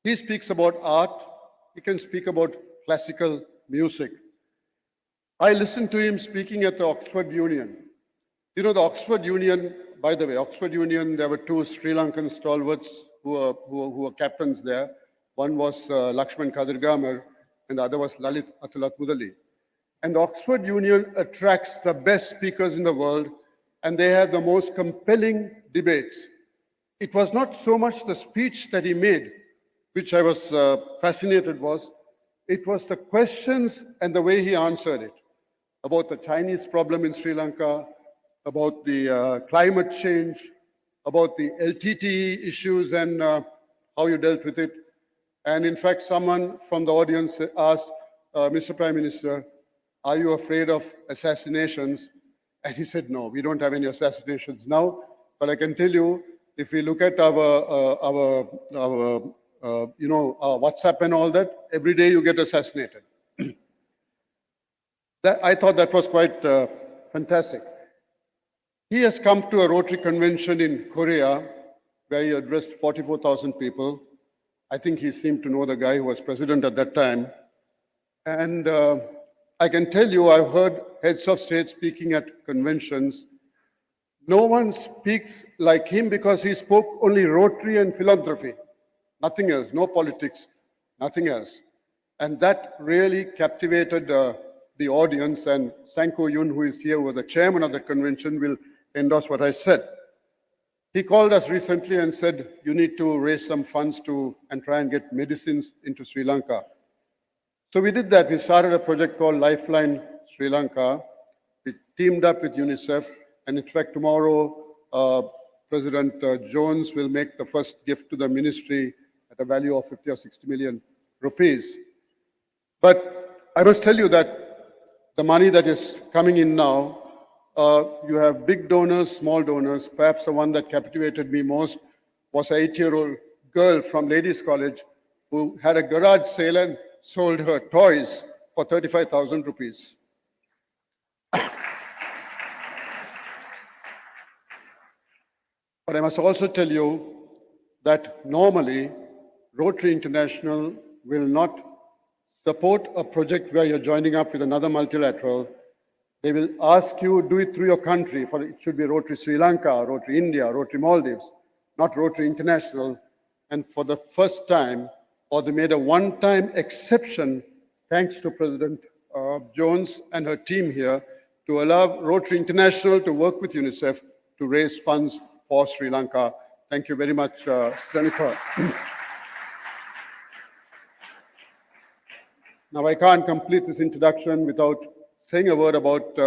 He speaks about art, he can speak about classical music. I listened to him speaking at the Oxford Union. The Oxford Union, by the way, Oxford Union, there were 2 Sri Lankan stalwarts who were captains there. One was Lakshman Kadirgamar and the other was Lalit Athulatmudali. And the Oxford Union attracts the best speakers in the world and they have the most compelling debates. It was not so much the speech that he made, which I was fascinated was, it was the questions and the way he answered it. About the Chinese problem in Sri Lanka, about the climate change, about the LTTE issues and how you dealt with it. And in fact, someone from the audience asked, Mr. Prime Minister, are you afraid of assassinations? And he said, no, we don't have any assassinations now. But I can tell you, if we look at our WhatsApp and all that, every day you get assassinated. I thought that was quite Fantastic. He has come to a Rotary convention in Korea where he addressed 44,000 people. I think he seemed to know the guy who was president at that time. And I can tell you, I've heard heads of state speaking at conventions. No one speaks like him because he spoke only Rotary and philanthropy, nothing else, no politics, nothing else. And that really captivated the audience. And Sanko Yun, who is here, who was the chairman of the convention, will endorse what I said. He called us recently and said, you need to raise some funds and try and get medicines into Sri Lanka. So we did that. We started a project called Lifeline Sri Lanka. We teamed up with UNICEF. And in fact, tomorrow, President Jones will make the first gift to the ministry at a value of 50 or 60 million rupees. But I must tell you that the money that is coming in now, you have big donors, small donors. Perhaps the one that captivated me most was an 8-year-old girl from Ladies College who had a garage sale and sold her toys for 35,000 rupees. But I must also tell you that normally Rotary International will not support a project where you're joining up with another multilateral. They will ask you, do it through your country. It should be Rotary Sri Lanka, Rotary India, Rotary Maldives, not Rotary International. And for the first time, or they made a one-time exception, thanks to President Jones and her team here, to allow Rotary International to work with UNICEF to raise funds for Sri Lanka. Thank you very much, Jennifer. Now, I can't complete this introduction without saying a word about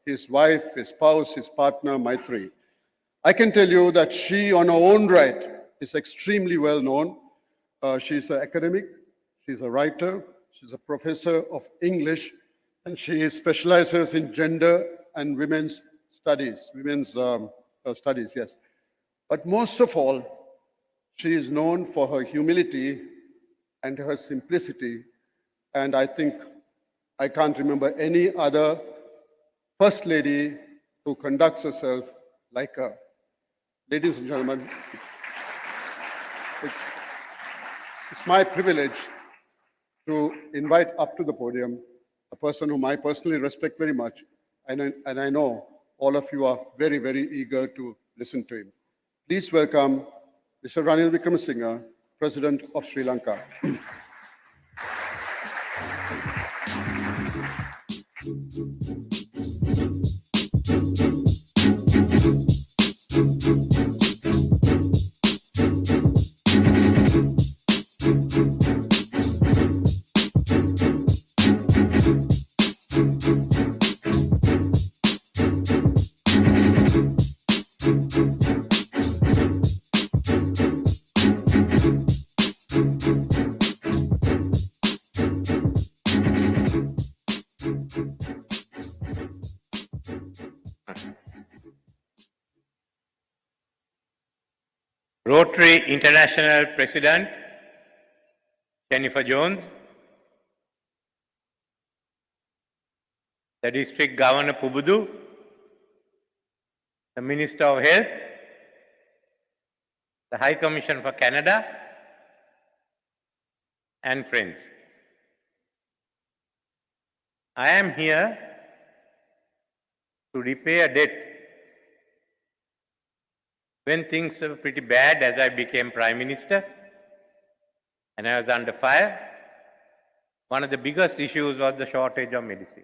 his wife, his spouse, his partner, Maitri. I can tell you that she, on her own right, is extremely well known. She's an academic, she's a writer, she's a professor of English, and she specializes in gender and women's studies, studies, yes. But most of all, she is known for her humility and her simplicity. And I think I can't remember any other First Lady who conducts herself like her. Ladies and gentlemen, it's my privilege to invite up to the podium a person whom I personally respect very much, and I know all of you are very, very eager to listen to him. Please welcome Mr. Ranil Wickremesinghe, President of Sri Lanka. Rotary International President Jennifer Jones, the District Governor Pubudu, the Minister of Health, the High Commission for Canada, and friends. I am here to repay a debt. When things were pretty bad as I became Prime Minister and I was under fire, one of the biggest issues was the shortage of medicine.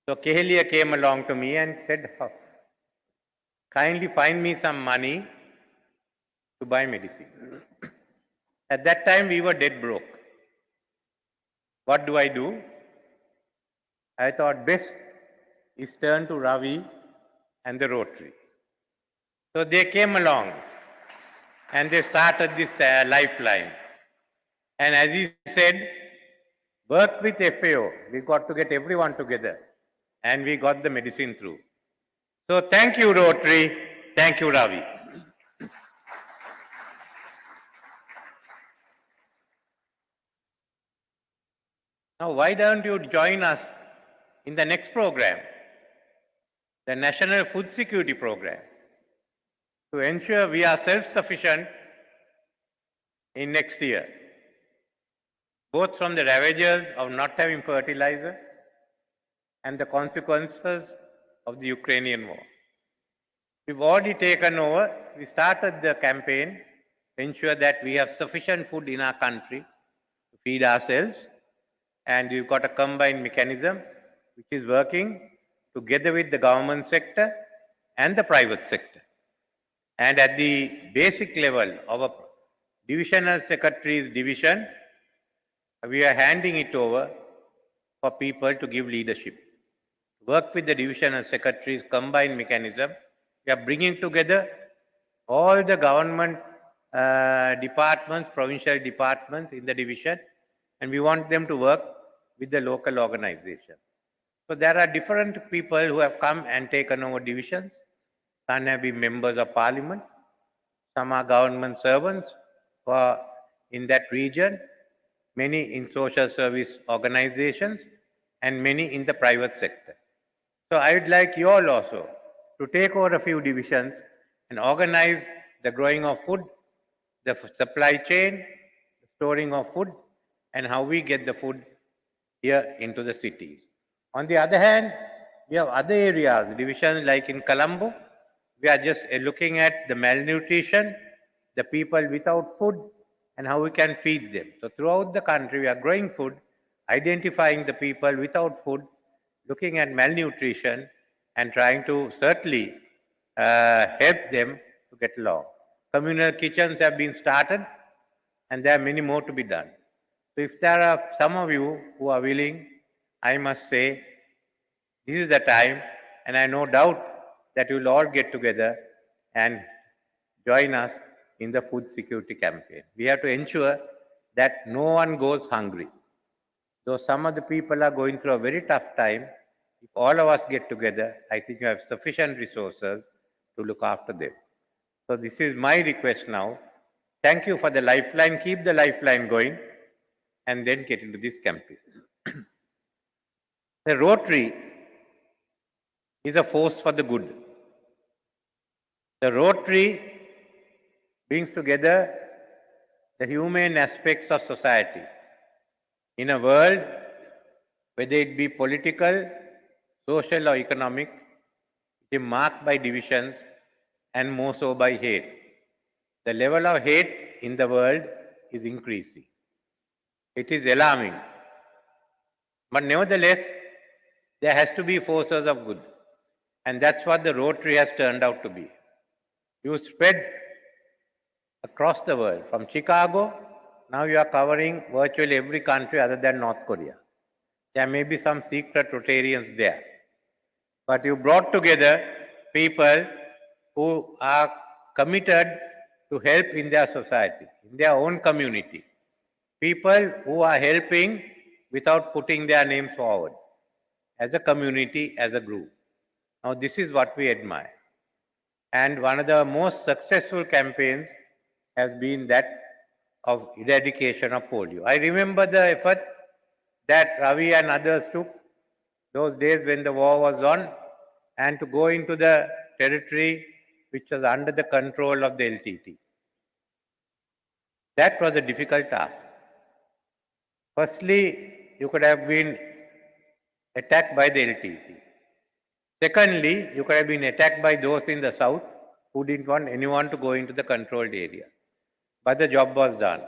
So Kehelia came along to me and said, kindly find me some money to buy medicine. At that time we were dead broke. What do? I thought best is turn to Ravi and the Rotary. So they came along and they started this lifeline. And as he said, work with FAO. We got to get everyone together. And we got the medicine through. So thank you, Rotary. Thank you, Ravi. Now, why don't you join us in the next program? the National Food Security Program to ensure we are self-sufficient in next year, both from the ravages of not having fertilizer and the consequences of the Ukrainian war. We've already taken over. We started the campaign to ensure that we have sufficient food in our country to feed ourselves. And we've got a combined mechanism which is working together with the government sector and the private sector. And at the basic level of a divisional secretary's division, we are handing it over for people to give leadership. Work with the divisional secretaries combined mechanism. We are bringing together all the government departments, provincial departments in the division, and we want them to work with the local organizations. So there are different people who have come and taken over divisions. Some have been members of parliament, some are government servants who are in that region, many in social service organizations, and many in the private sector. So I would like you all also to take over a few divisions and organize the growing of food, the supply chain, the storing of food, and how we get the food here into the cities. On the other hand, we have other areas, divisions like in Colombo, we are just looking at the malnutrition, the people without food, and how we can feed them. So throughout the country, we are growing food, identifying the people without food, looking at malnutrition, and trying to certainly help them to get along. Communal kitchens have been started, and there are many more to be done. So if there are some of you who are willing, I must say, this is the time, and I have no doubt that you will all get together and join us in the food security campaign. We have to ensure that no one goes hungry. Though some of the people are going through a very tough time, if all of us get together, I think you have sufficient resources to look after them. So this is my request now. Thank you for the lifeline. Keep the lifeline going and then get into this campaign. The Rotary is a force for the good. The Rotary brings together the humane aspects of society in a world, whether it be political, social or economic, it is marked by divisions and more so by hate. The level of hate in the world is increasing. It is alarming. But nevertheless, there has to be forces of good. And that's what the Rotary has turned out to be. You spread across the world. From Chicago, now you are covering virtually every country other than North Korea. There may be some secret Rotarians there. But you brought together people who are committed to help in their society, in their own community. People who are helping without putting their names forward, as a community, as a group. Now this is what we admire. And one of the most successful campaigns has been that of eradication of polio. I remember the effort that Ravi and others took those days when the war was on, and to go into the territory which was under the control of the LTT. That was a difficult task. Firstly, you could have been attacked by the LTT. Secondly, you could have been attacked by those in the south who didn't want anyone to go into the controlled area. But the job was done.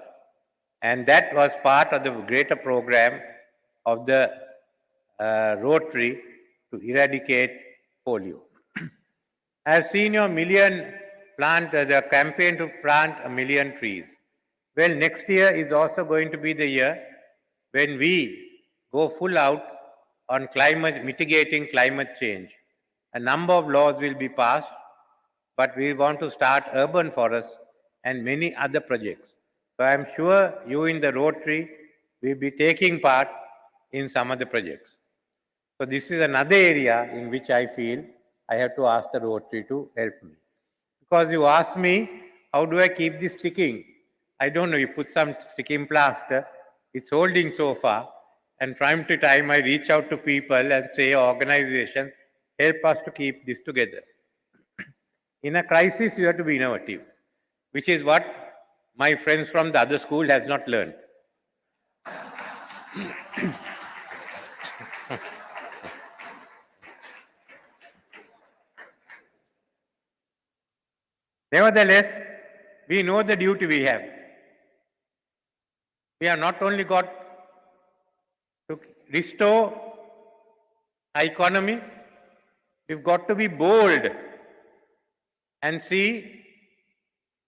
And that was part of the greater program of the Rotary to eradicate polio. I have seen your the campaign to plant 1 million trees. Well, next year is also going to be the year when we go full out on mitigating climate change. A number of laws will be passed, but we want to start urban forests and many other projects. So I am sure you in the Rotary will be taking part in some of the projects. So this is another area in which I feel I have to ask the Rotary to help me. Because you asked me, how do I keep this sticking? I don't know, you put some sticking plaster, it's holding so far, and time to time I reach out to people and say, organizations, help us to keep this together. In a crisis, you have to be innovative, which is what my friends from the other school has not learned. Nevertheless, we know the duty we have. We have not only got to restore our economy, we've got to be bold and see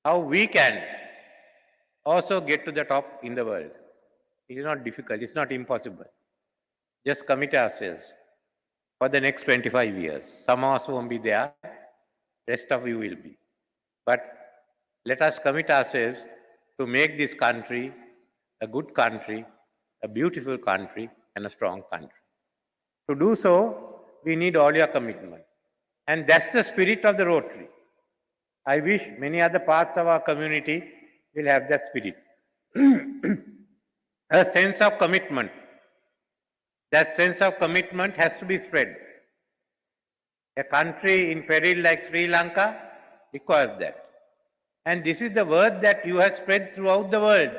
how we can also get to the top in the world. It is not difficult, it's not impossible. Just commit ourselves for the next 25 years. Some of us won't be there, rest of you will be. But let us commit ourselves to make this country a good country, a beautiful country, and a strong country. To do so, we need all your commitment. And that's the spirit of the Rotary. I wish many other parts of our community will have that spirit. A sense of commitment. That sense of commitment has to be spread. A country in peril like Sri Lanka requires that. And this is the word that you have spread throughout the world.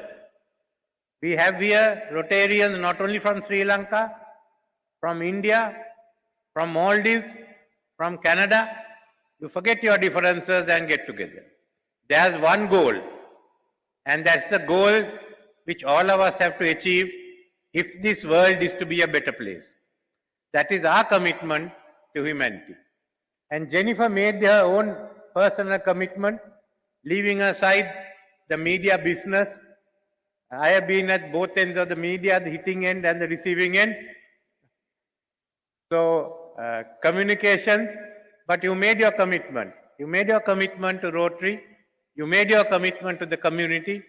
We have here Rotarians not only from Sri Lanka, from India, from Maldives, from Canada. You forget your differences and get together. There's one goal, and that's the goal which all of us have to achieve if this world is to be a better place. That is our commitment to humanity. And Jennifer made her own personal commitment, leaving aside the media business. I have been at both ends of the media, the hitting end and the receiving end. So, communications, but you made your commitment. You made your commitment to Rotary, you made your commitment to the community,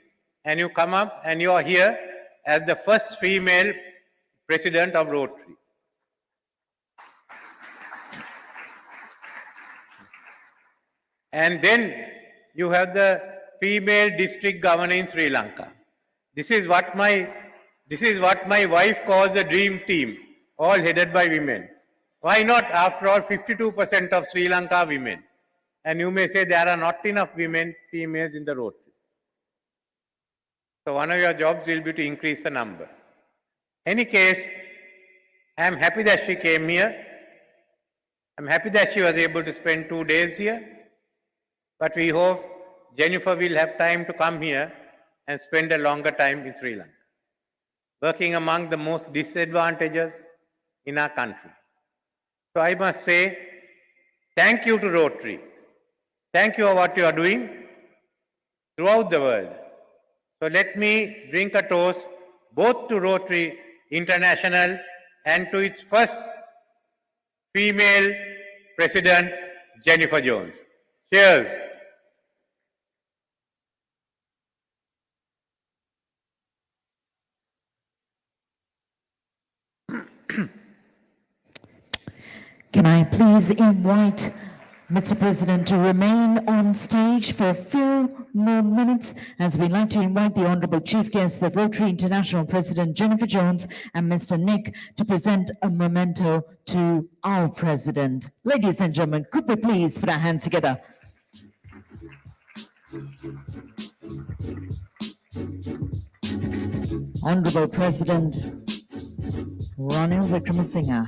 and you come up and you are here as the first female president of Rotary. And then you have the female district governor in Sri Lanka. This is what my wife calls a dream team, all headed by women. Why not? After all, 52% of Sri Lanka are women. And you may say there are not enough women, females in the Rotary. So one of your jobs will be to increase the number. Any case, I am happy that she came here. I'm happy that she was able to spend 2 days here. But we hope Jennifer will have time to come here and spend a longer time in Sri Lanka, working among the most disadvantaged in our country. So I must say, thank you to Rotary. Thank you for what you are doing throughout the world. So let me drink a toast both to Rotary International and to its first female president, Jennifer Jones. Cheers. Can I please invite Mr. President to remain on stage for a few more minutes as we'd like to invite the Honorable Chief Guest, the Rotary International President Jennifer Jones and Mr. Nick to present a memento to our President. Ladies and gentlemen, could we please put our hands together? Honorable President Ranil Wickremesinghe.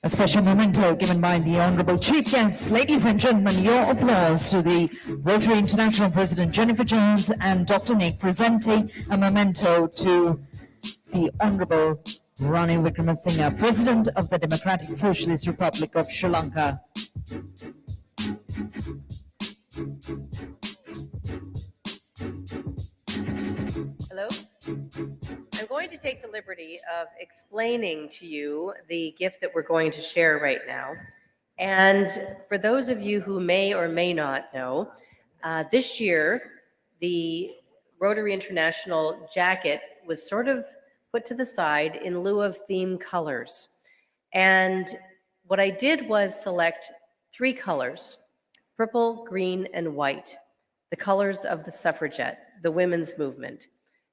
A special memento given by the Honorable Chief Guest. Ladies and gentlemen, your applause to the Rotary International President Jennifer Jones and Dr. Nick presenting a memento to the Honorable Ranil Wickremesinghe, President of the Democratic Socialist Republic of Sri Lanka. Hello? I'm going to take the liberty of explaining to you the gift that we're going to share right now. And for those of you who may or may not know, this year, the Rotary International jacket was sort of put to the side in lieu of theme colors. And what I did was select 3 colors, purple, green, and white. the colors of the suffragette, the women's movement.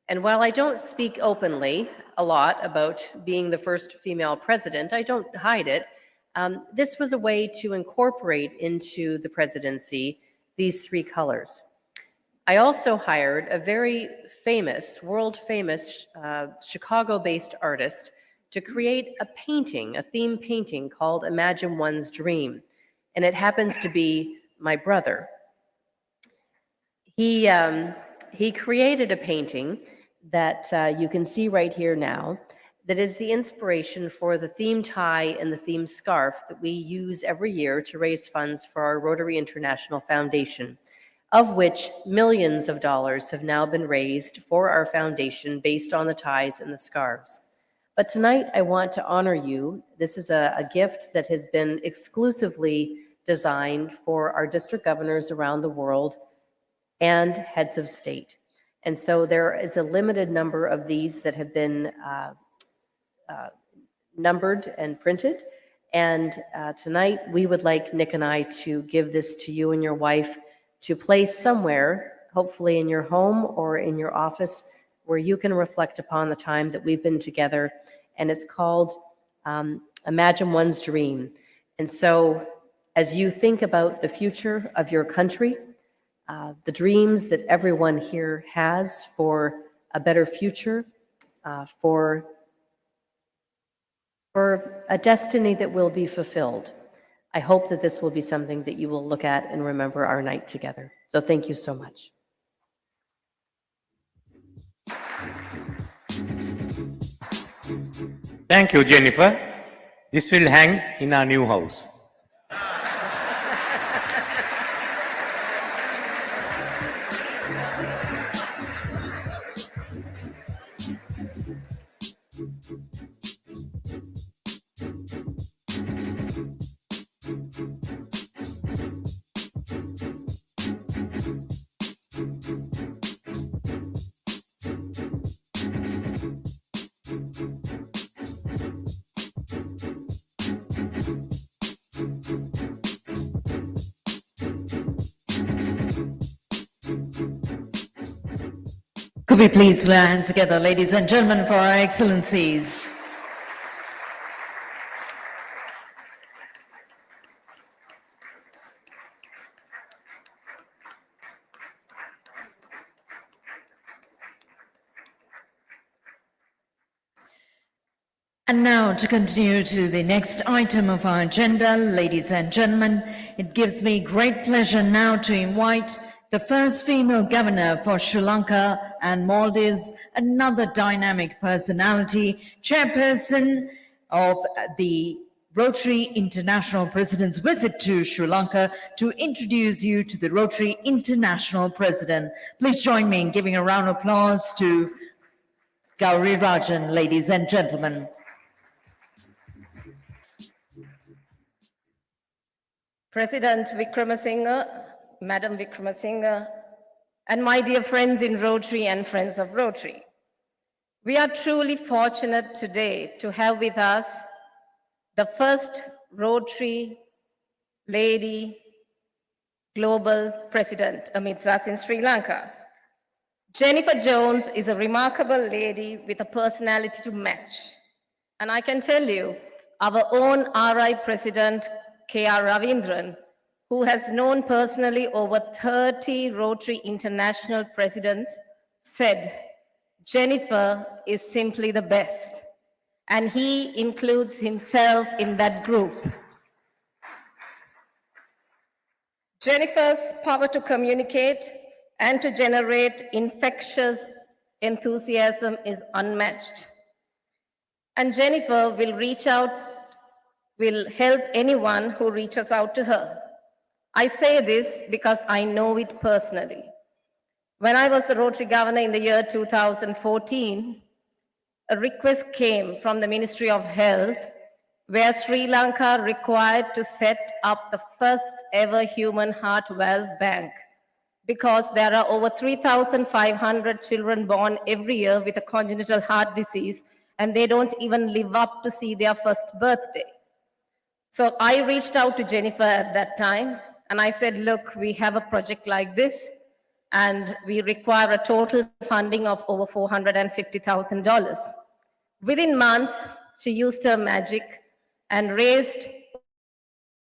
And while I don't speak openly a lot about being the first female president, I don't hide it, this was a way to incorporate into the presidency these three colors. I also hired a very famous, world-famous Chicago-based artist to create a painting, a theme painting called Imagine One's Dream. And it happens to be my brother. He created a painting that you can see right here now that is the inspiration for the theme tie and the theme scarf that we use every year to raise funds for our Rotary International Foundation, of which millions of dollars have now been raised for our foundation based on the ties and the scarves. But tonight I want to honor you. This is a gift that has been exclusively designed for our district governors around the world and heads of state. And so there is a limited number of these that have been numbered and printed. And tonight we would like Nick and I to give this to you and your wife to place somewhere, hopefully in your home or in your office, where you can reflect upon the time that we've been together. And it's called Imagine One's Dream. And so as you think about the future of your country, the dreams that everyone here has for a better future, for a destiny that will be fulfilled, I hope that this will be something that you will look at and remember our night together. So thank you so much. Thank you, Jennifer. This will hang in our new house. Could we please put our hands together, ladies and gentlemen, for our excellencies. And now to continue to the next item of our agenda, ladies and gentlemen, it gives me great pleasure now to invite the first female governor for Sri Lanka and Maldives, another dynamic personality, chairperson of the Rotary International President's visit to Sri Lanka, to introduce you to the Rotary International President. Please join me in giving a round of applause to Gauri Rajan, ladies and gentlemen. President Wickramasinghe, Madam Wickramasinghe, and my dear friends in Rotary and friends of Rotary. We are truly fortunate today to have with us the first Rotary lady global president amidst us in Sri Lanka. Jennifer Jones is a remarkable lady with a personality to match. And I can tell you, our own RI president, K.R. Ravindran, who has known personally over 30 Rotary International presidents, said, Jennifer is simply the best. And he includes himself in that group. Jennifer's power to communicate and to generate infectious enthusiasm is unmatched. And Jennifer will help anyone who reaches out to her. I say this because I know it personally. When I was the Rotary governor in the year 2014, a request came from the Ministry of Health where Sri Lanka required to set up the first ever human heart valve bank because there are over 3,500 children born every year with a congenital heart disease and they don't even live up to see their first birthday. So I reached out to Jennifer at that time and I said, look, we have a project like this. and we require a total funding of over $450,000. Within months, she used her magic and raised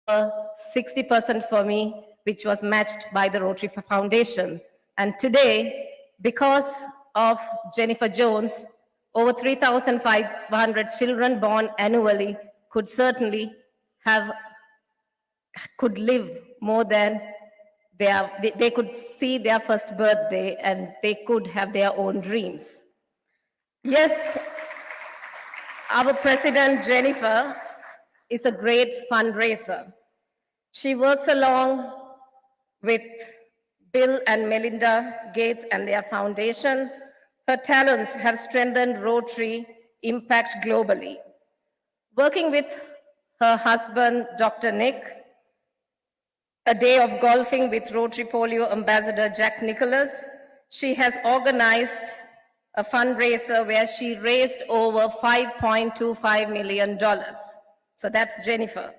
60% for me, which was matched by the Rotary Foundation. And today, because of Jennifer Jones, over 3,500 children born annually could certainly could live more than they could see their first birthday and they could have their own dreams. Yes, our president, Jennifer, is a great fundraiser. She works along with Bill and Melinda Gates and their foundation. Her talents have strengthened Rotary impact globally. Working with her husband, Dr. Nick, a day of golfing with Rotary Polio Ambassador Jack Nicholas, she has organized a fundraiser where she raised over $5.25 million. So that's Jennifer.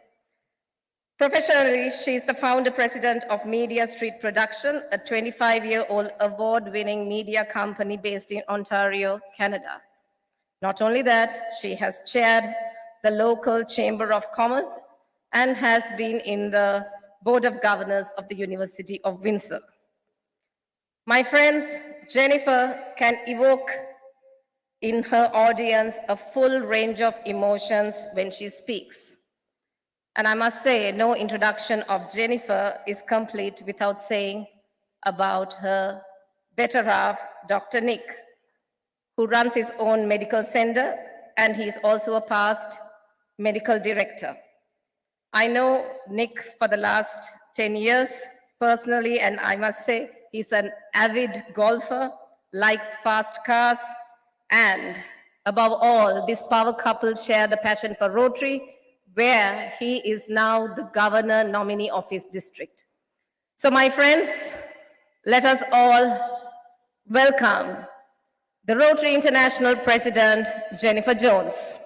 Professionally, she's the founder president of Media Street Production, a 25-year-old award-winning media company based in Ontario, Canada. Not only that, she has chaired the local Chamber of Commerce and has been in the Board of Governors of the University of Windsor. My friends, Jennifer can evoke in her audience a full range of emotions when she speaks. And I must say, no introduction of Jennifer is complete without saying about her better half, Dr. Nick, who runs his own medical center, and he's also a past medical director. I know Nick for the last 10 years personally, and I must say he's an avid golfer, likes fast cars, and above all, this power couple share the passion for Rotary, where he is now the governor nominee of his district. So my friends, let us all welcome the Rotary International President, Jennifer Jones.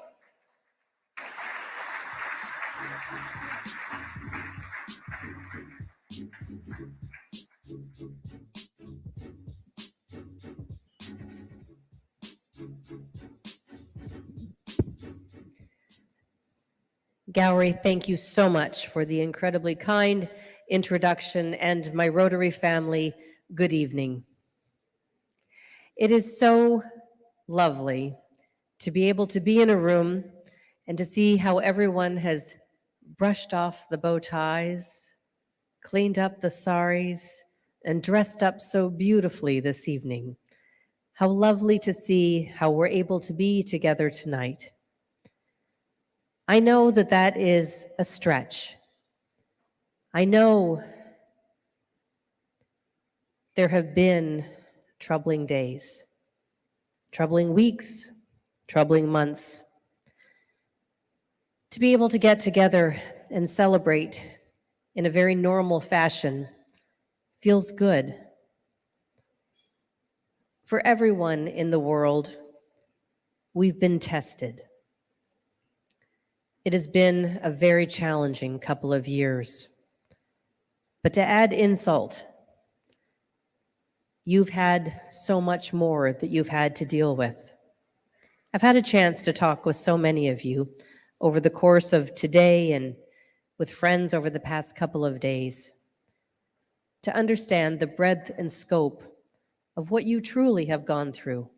Gowrie, thank you so much for the incredibly kind introduction, and my Rotary family, good evening. It is so lovely to be able to be in a room and to see how everyone has brushed off the bow ties, cleaned up the saris, and dressed up so beautifully this evening. How lovely to see how we're able to be together tonight. I know that that is a stretch. I know there have been troubling days, troubling weeks, troubling months. To be able to get together and celebrate in a very normal fashion feels good. For everyone in the world, we've been tested. It has been a very challenging couple of years. But to add insult, you've had so much more that you've had to deal with. I've had a chance to talk with so many of you over the course of today and with friends over the past couple of days to understand the breadth and scope of what you truly have gone through,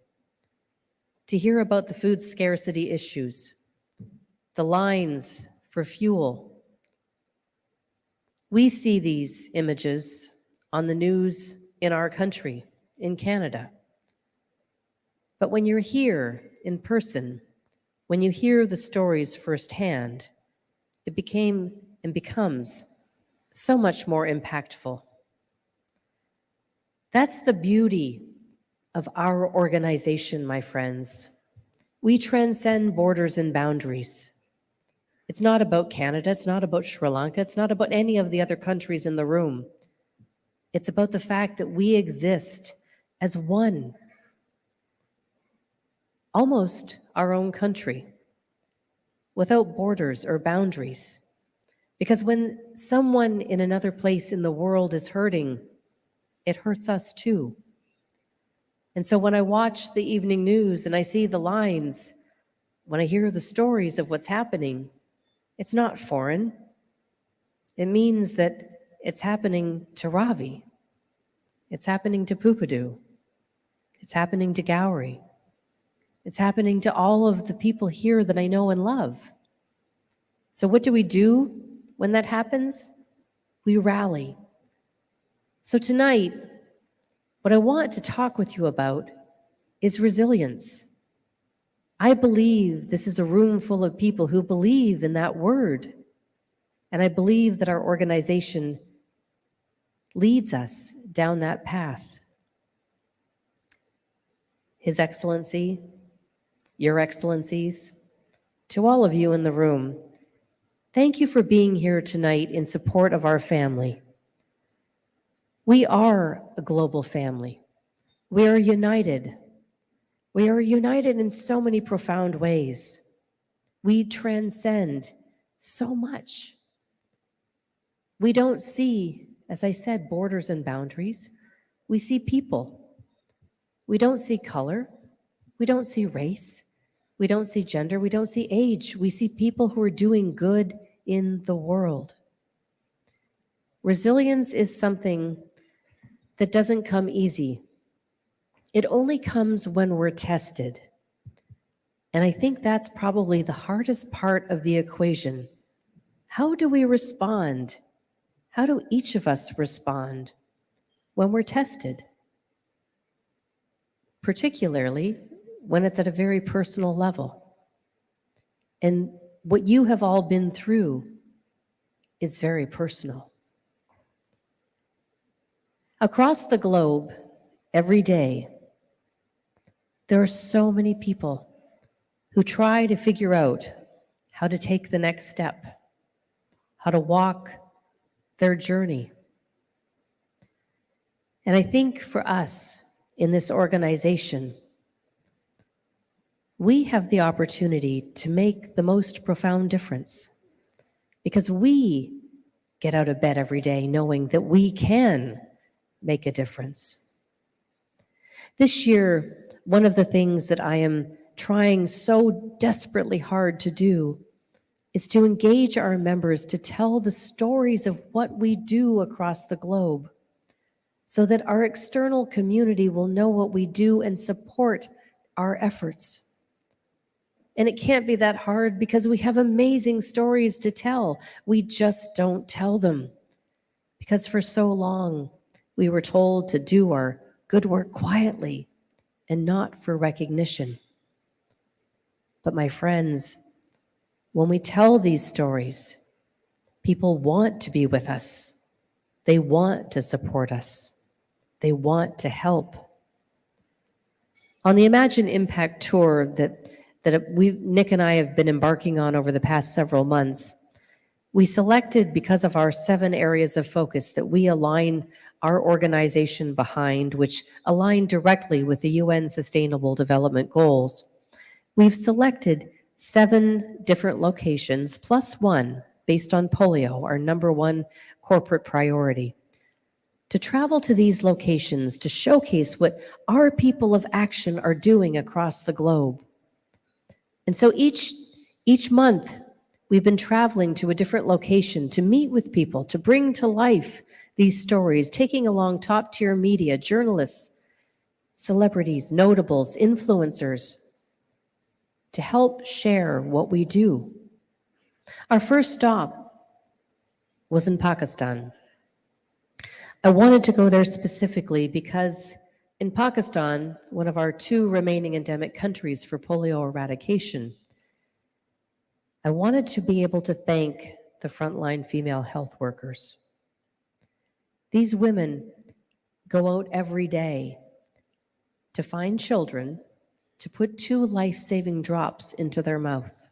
to hear about the food scarcity issues, the lines for fuel. We see these images on the news in our country, in Canada. But when you're here in person, when you hear the stories firsthand, it became and becomes so much more impactful. That's the beauty of our organization, my friends. We transcend borders and boundaries. It's not about Canada, it's not about Sri Lanka, it's not about any of the other countries in the room. It's about the fact that we exist as one, almost our own country, without borders or boundaries. Because when someone in another place in the world is hurting, it hurts us too. And so when I watch the evening news and I see the lines, when I hear the stories of what's happening, it's not foreign. It means that it's happening to Ravi. It's happening to Pupadu. It's happening to Gowrie. It's happening to all of the people here that I know and love. So what do we do when that happens? We rally. So tonight, what I want to talk with you about is resilience. I believe this is a room full of people who believe in that word. And I believe that our organization leads us down that path. His Excellency, Your Excellencies, to all of you in the room, thank you for being here tonight in support of our family. We are a global family. We are united. We are united in so many profound ways. We transcend so much. We don't see, as I said, borders and boundaries. We see people. We don't see color. We don't see race. We don't see gender. We don't see age. We see people who are doing good in the world. Resilience is something that doesn't come easy. It only comes when we're tested. And I think that's probably the hardest part of the equation. How do we respond? How do each of us respond when we're tested? Particularly when it's at a very personal level. And what you have all been through is very personal. Across the globe, every day, there are so many people who try to figure out how to take the next step, how to walk their journey. And I think for us in this organization, we have the opportunity to make the most profound difference because we get out of bed every day knowing that we can make a difference. This year, one of the things that I am trying so desperately hard to do is to engage our members to tell the stories of what we do across the globe so that our external community will know what we do and support our efforts. And it can't be that hard because we have amazing stories to tell. We just don't tell them because for so long we were told to do our good work quietly and not for recognition. But my friends, when we tell these stories, people want to be with us. They want to support us. They want to help. On the Imagine Impact tour that Nick and I have been embarking on over the past several months, we selected, because of our 7 areas of focus that we align our organization behind, which align directly with the UN Sustainable Development Goals, we've selected 7 different locations, plus 1, based on polio, our #1 corporate priority, to travel to these locations to showcase what our people of action are doing across the globe. And so each month, we've been traveling to a different location to meet with people, to bring to life these stories, taking along top-tier media, journalists, celebrities, notables, influencers, to help share what we do. Our first stop was in Pakistan. I wanted to go there specifically because in Pakistan, one of our 2 remaining endemic countries for polio eradication, I wanted to be able to thank the frontline female health workers. These women go out every day to find children, to put 2 life-saving drops into their mouth.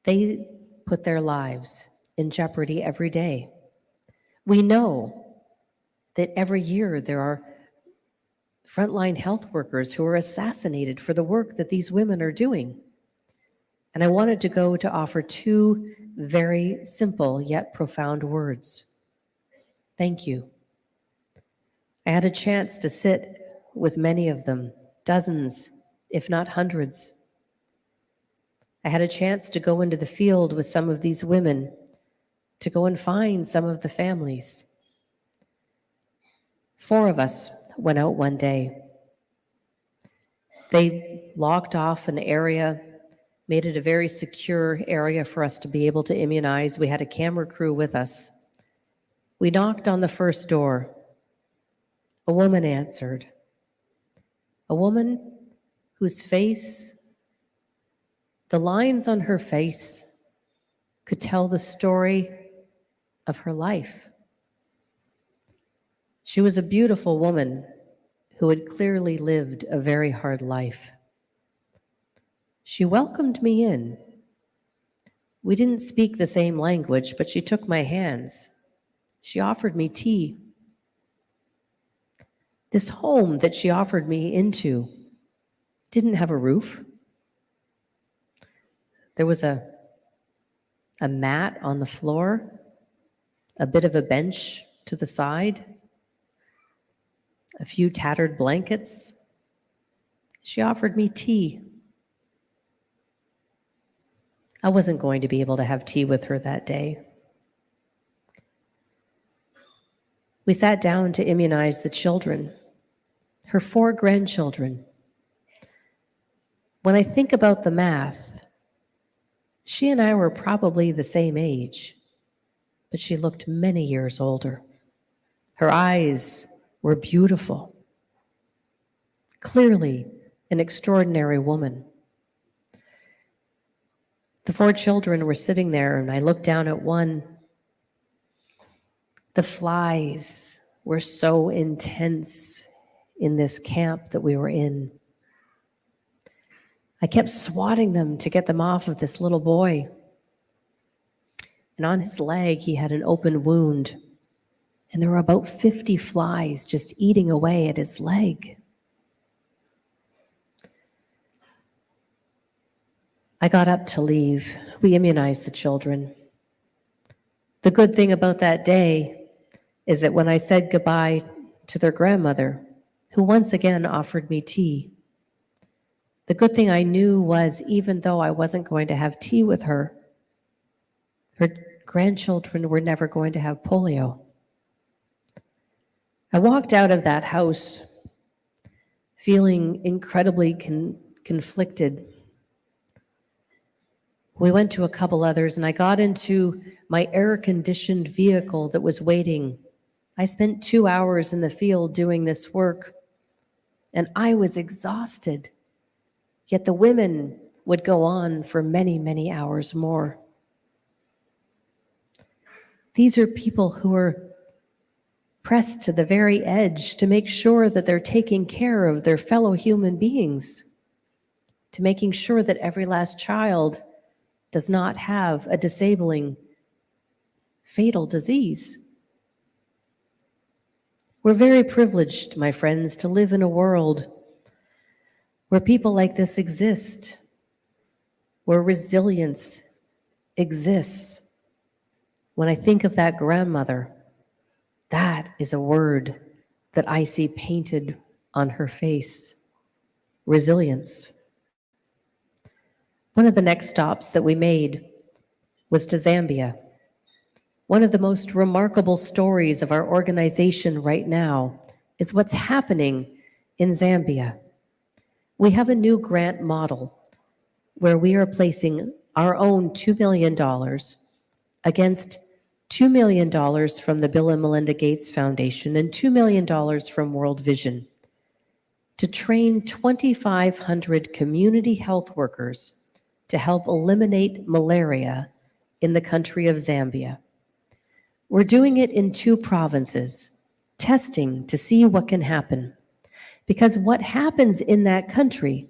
They put their lives in jeopardy every day. We know that every year there are frontline health workers who are assassinated for the work that these women are doing. And I wanted to go to offer 2 very simple yet profound words. Thank you. I had a chance to sit with many of them, dozens, if not hundreds. I had a chance to go into the field with some of these women, to go and find some of the families. 4 of us went out one day. They locked off an area, made it a very secure area for us to be able to immunize. We had a camera crew with us. We knocked on the first door. A woman answered. A woman whose face, the lines on her face, could tell the story of her life. She was a beautiful woman who had clearly lived a very hard life. She welcomed me in. We didn't speak the same language, but she took my hands. She offered me tea. This home that she offered me into didn't have a roof. There was a mat on the floor, a bit of a bench to the side, a few tattered blankets. She offered me tea. I wasn't going to be able to have tea with her that day. We sat down to immunize the children, her 4 grandchildren. When I think about the math, she and I were probably the same age, but she looked many years older. Her eyes were beautiful. Clearly an extraordinary woman. The 4 children were sitting there, and I looked down at one. The flies were so intense in this camp that we were in. I kept swatting them to get them off of this little boy. And on his leg, he had an open wound. And there were about 50 flies just eating away at his leg. I got up to leave. We immunized the children. The good thing about that day is that when I said goodbye to their grandmother, who once again offered me tea, the good thing I knew was, even though I wasn't going to have tea with her, her grandchildren were never going to have polio. I walked out of that house feeling incredibly conflicted. We went to a couple others, and I got into my air-conditioned vehicle that was waiting. I spent 2 hours in the field doing this work, and I was exhausted. Yet the women would go on for many, many hours more. These are people who are pressed to the very edge to make sure that they're taking care of their fellow human beings, to making sure that every last child does not have a disabling, fatal disease. We're very privileged, my friends, to live in a world where people like this exist, where resilience exists. When I think of that grandmother, that is a word that I see painted on her face: resilience. One of the next stops that we made was to Zambia. One of the most remarkable stories of our organization right now is what's happening in Zambia. We have a new grant model where we are placing our own $2 million against $2 million from the Bill and Melinda Gates Foundation and $2 million from World Vision to train 2,500 community health workers to help eliminate malaria in the country of Zambia. We're doing it in 2 provinces, testing to see what can happen. Because what happens in that country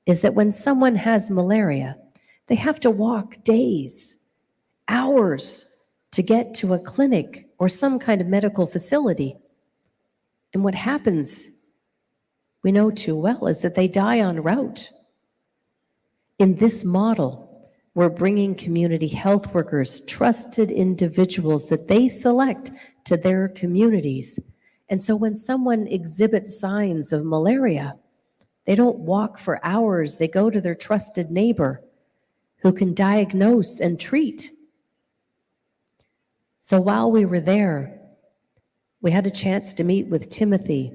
is that when someone has malaria, they have to walk days, hours to get to a clinic or some kind of medical facility. And what happens, we know too well, is that they die en route. In this model, We're bringing community health workers, trusted individuals that they select to their communities. And so when someone exhibits signs of malaria, they don't walk for hours. They go to their trusted neighbor who can diagnose and treat. So while we were there, we had a chance to meet with Timothy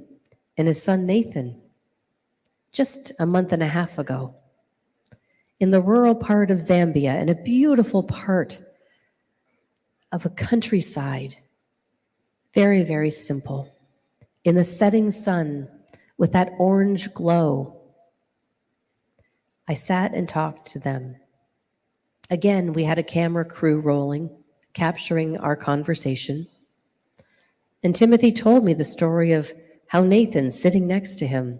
and his son Nathan just a month and a half ago in the rural part of Zambia, in a beautiful part of a countryside. Very, very simple. In the setting sun with that orange glow, I sat and talked to them. Again, we had a camera crew rolling, capturing our conversation. And Timothy told me the story of how Nathan, sitting next to him,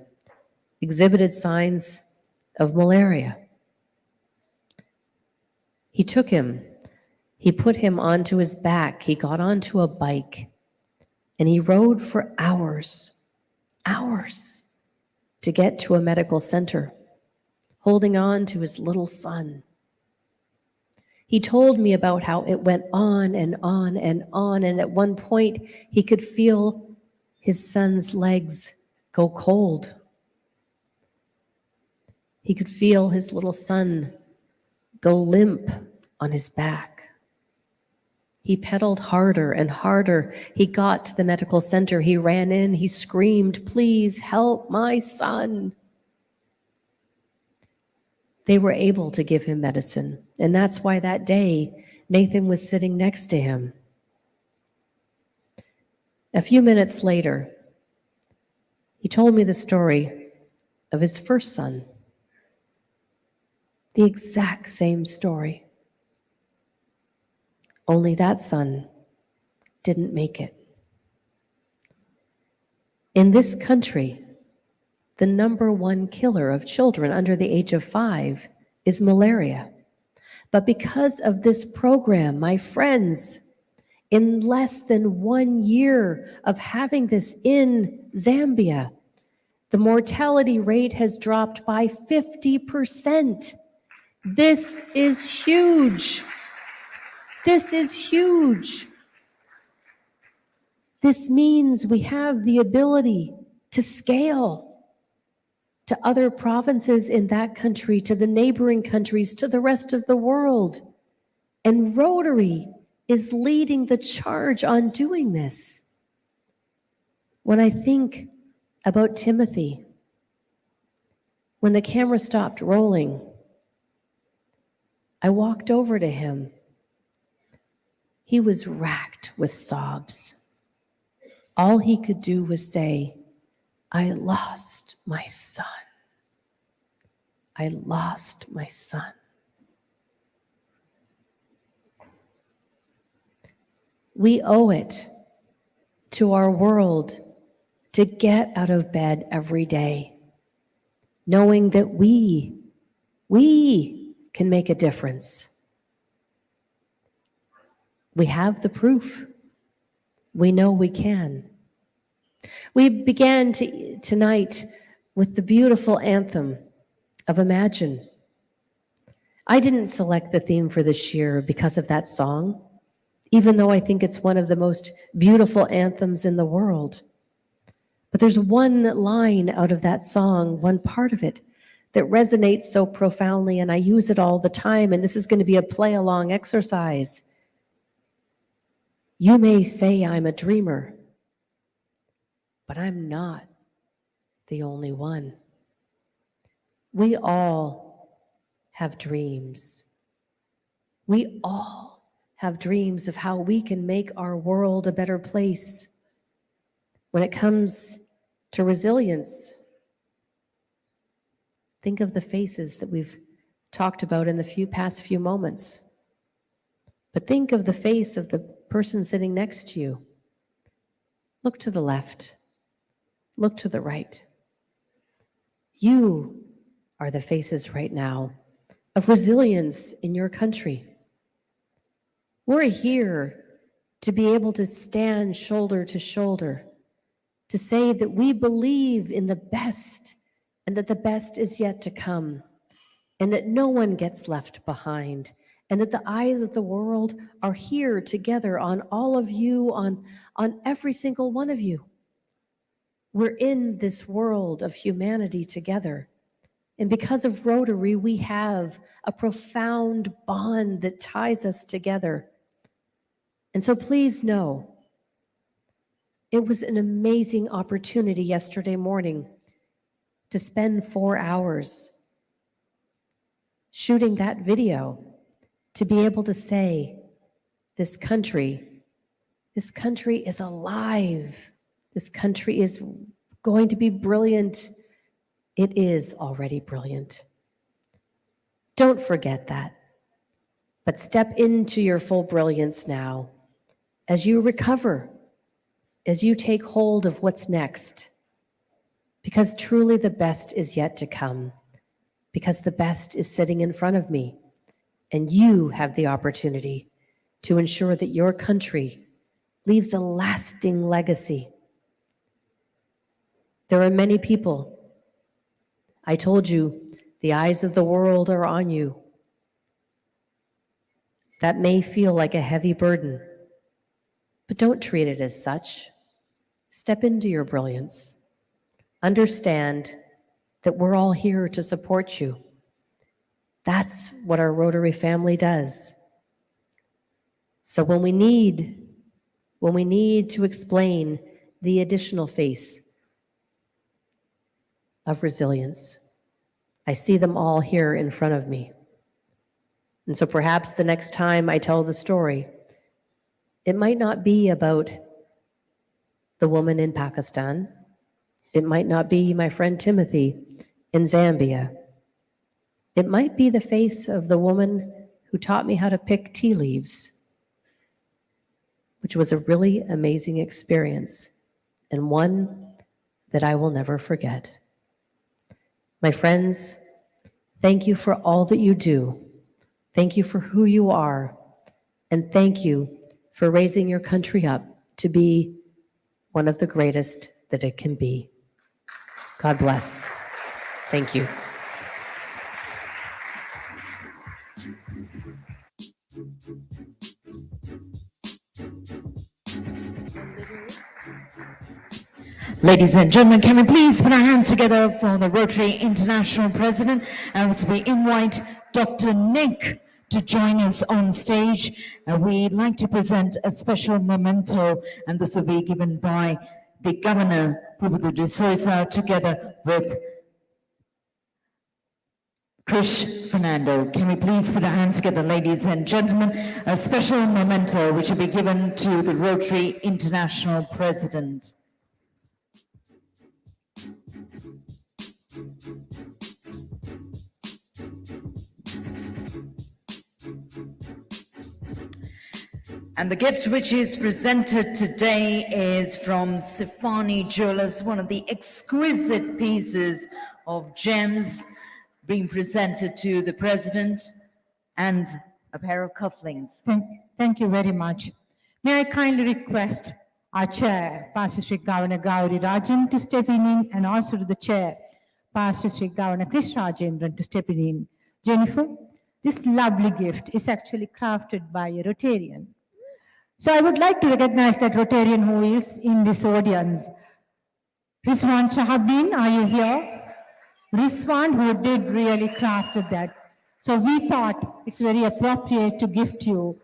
exhibited signs of malaria. He took him, he put him onto his back, he got onto a bike, and he rode for hours to get to a medical center, holding on to his little son. He told me about how it went on and on and on, and at one point he could feel his son's legs go cold. He could feel his little son go limp on his back. He pedaled harder and harder. He got to the medical center. He ran in. He screamed, "Please help my son." They were able to give him medicine. And that's why that day, Nathan was sitting next to him. A few minutes later, he told me the story of his first son. The exact same story. Only that son didn't make it. In this country, the #1 killer of children under the age of 5 is malaria. But because of this program, my friends, in less than 1 year of having this in Zambia, the mortality rate has dropped by 50%. This is huge. This is huge. This means we have the ability to scale to other provinces in that country, to the neighboring countries, to the rest of the world. And Rotary is leading the charge on doing this. When I think about Timothy, when the camera stopped rolling, I walked over to him. He was racked with sobs. All he could do was say, "I lost my son. I lost my son." We owe it to our world to get out of bed every day, knowing that we can make a difference. We have the proof. We know we can. We began tonight with the beautiful anthem of Imagine. I didn't select the theme for this year because of that song, even though I think it's one of the most beautiful anthems in the world. But there's one line out of that song, one part of it, that resonates so profoundly, and I use it all the time, and this is going to be a play-along exercise. You may say I'm a dreamer, but I'm not the only one. We all have dreams. We all have dreams of how we can make our world a better place. When it comes to resilience, think of the faces that we've talked about in the past few moments. But think of the face of the person sitting next to you. Look to the left. Look to the right. You are the faces right now of resilience in your country. We're here to be able to stand shoulder to shoulder, to say that we believe in the best and that the best is yet to come. and that no one gets left behind, and that the eyes of the world are here together on all of you, on every single one of you. We're in this world of humanity together. And because of Rotary, we have a profound bond that ties us together. And so please know, it was an amazing opportunity yesterday morning to spend 4 hours shooting that video, to be able to say, this country is alive. This country is going to be brilliant. It is already brilliant. Don't forget that, but step into your full brilliance now as you recover, as you take hold of what's next, because truly the best is yet to come, because the best is sitting in front of me, and you have the opportunity to ensure that your country leaves a lasting legacy. There are many people. I told you, the eyes of the world are on you. That may feel like a heavy burden, but don't treat it as such. Step into your brilliance. Understand that we're all here to support you. That's what our Rotary family does. So when we need to explain the additional face of resilience, I see them all here in front of me. And so perhaps the next time I tell the story, it might not be about the woman in Pakistan. It might not be my friend Timothy in Zambia. It might be the face of the woman who taught me how to pick tea leaves, which was a really amazing experience and one that I will never forget. My friends, thank you for all that you do. Thank you for who you are. And thank you for raising your country up to be one of the greatest that it can be. God bless. Thank you. Ladies and gentlemen, can we please put our hands together for the Rotary International President, as we invite Dr. Nick to join us on stage. We'd like to present a special memento, and this will be given by the Governor, Pubutu de Souza, together with Krish Fernando. Can we please put our hands together, ladies and gentlemen? A special memento which will be given to the Rotary International President. And the gift which is presented today is from Sifani Jewelers, one of the exquisite pieces of gems being presented to the President, and a pair of cufflinks. Thank you very much. May I kindly request our Chair, Pastor Sri Governor Gauri Rajan, to step in, and also to the Chair, Pastor Sri Governor Krish Rajendran, to step in. Jennifer, this lovely gift is actually crafted by a Rotarian. So I would like to recognize that Rotarian who is in this audience. Rizwan Shahabin, are you here? Rizwan, who did really crafted that. So we thought it's very appropriate to gift you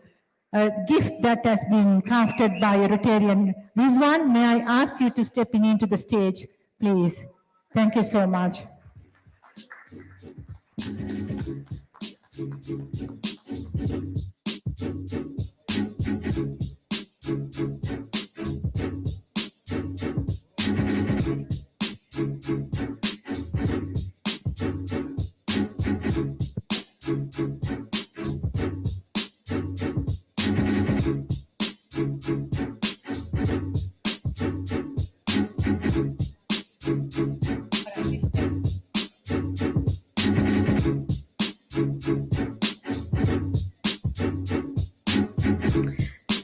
a gift that has been crafted by a Rotarian. Rizwan, may I ask you to step in into the stage, please? Thank you so much.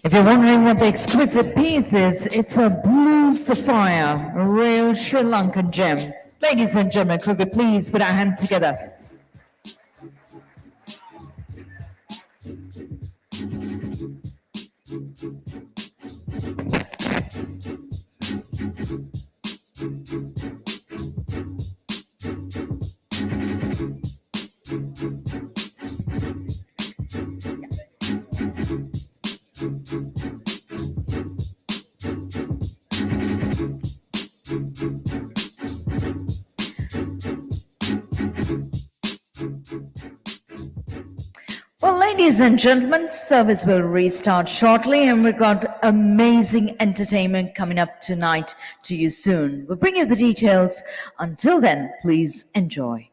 If you're wondering what the exquisite piece is, it's a blue sapphire, a real Sri Lankan gem. Ladies and gentlemen, could we please put our hands together? Well, ladies and gentlemen, service will restart shortly, and we've got amazing entertainment coming up tonight to you soon. We'll bring you the details. Until then, please enjoy.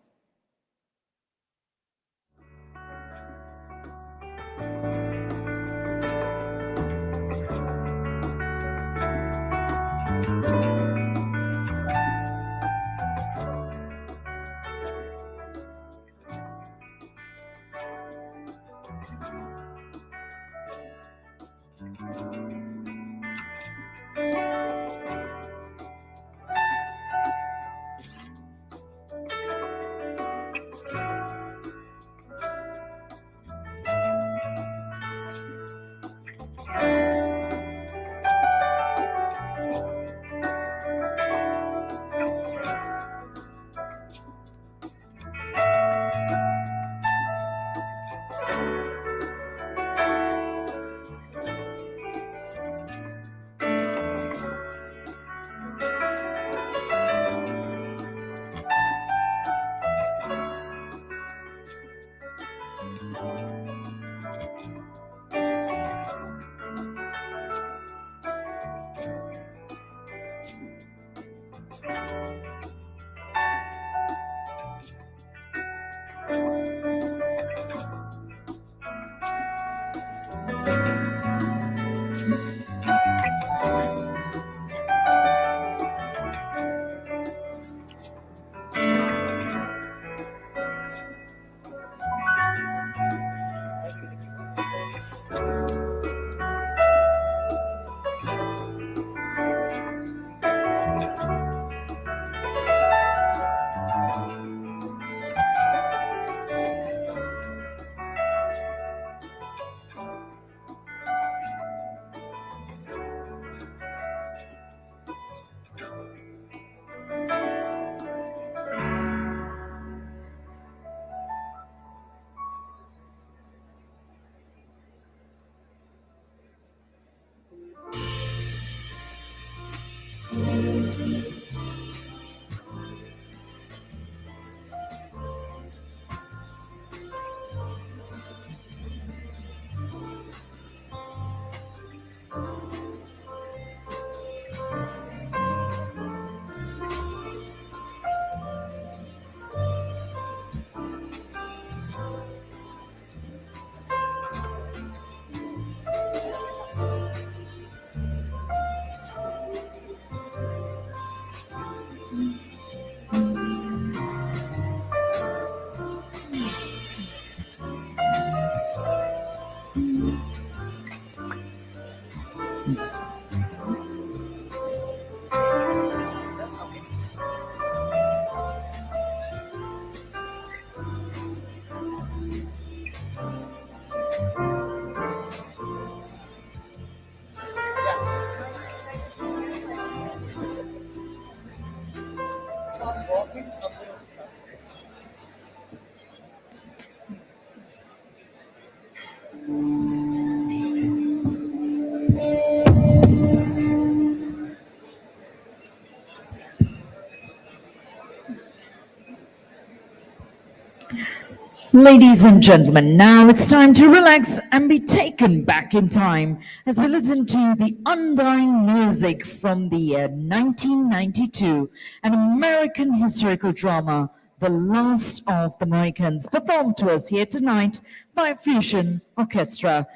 Ladies and gentlemen, now it's time to relax and be taken back in time as we listen to the undying music from the year 1992, an American historical drama, The Last of the Mohicans, performed to us here tonight by a fusion orchestra.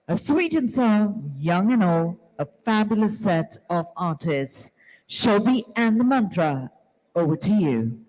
A sweet and sour, young and old, a fabulous set of artists. Shobi and the Mantra, over to you.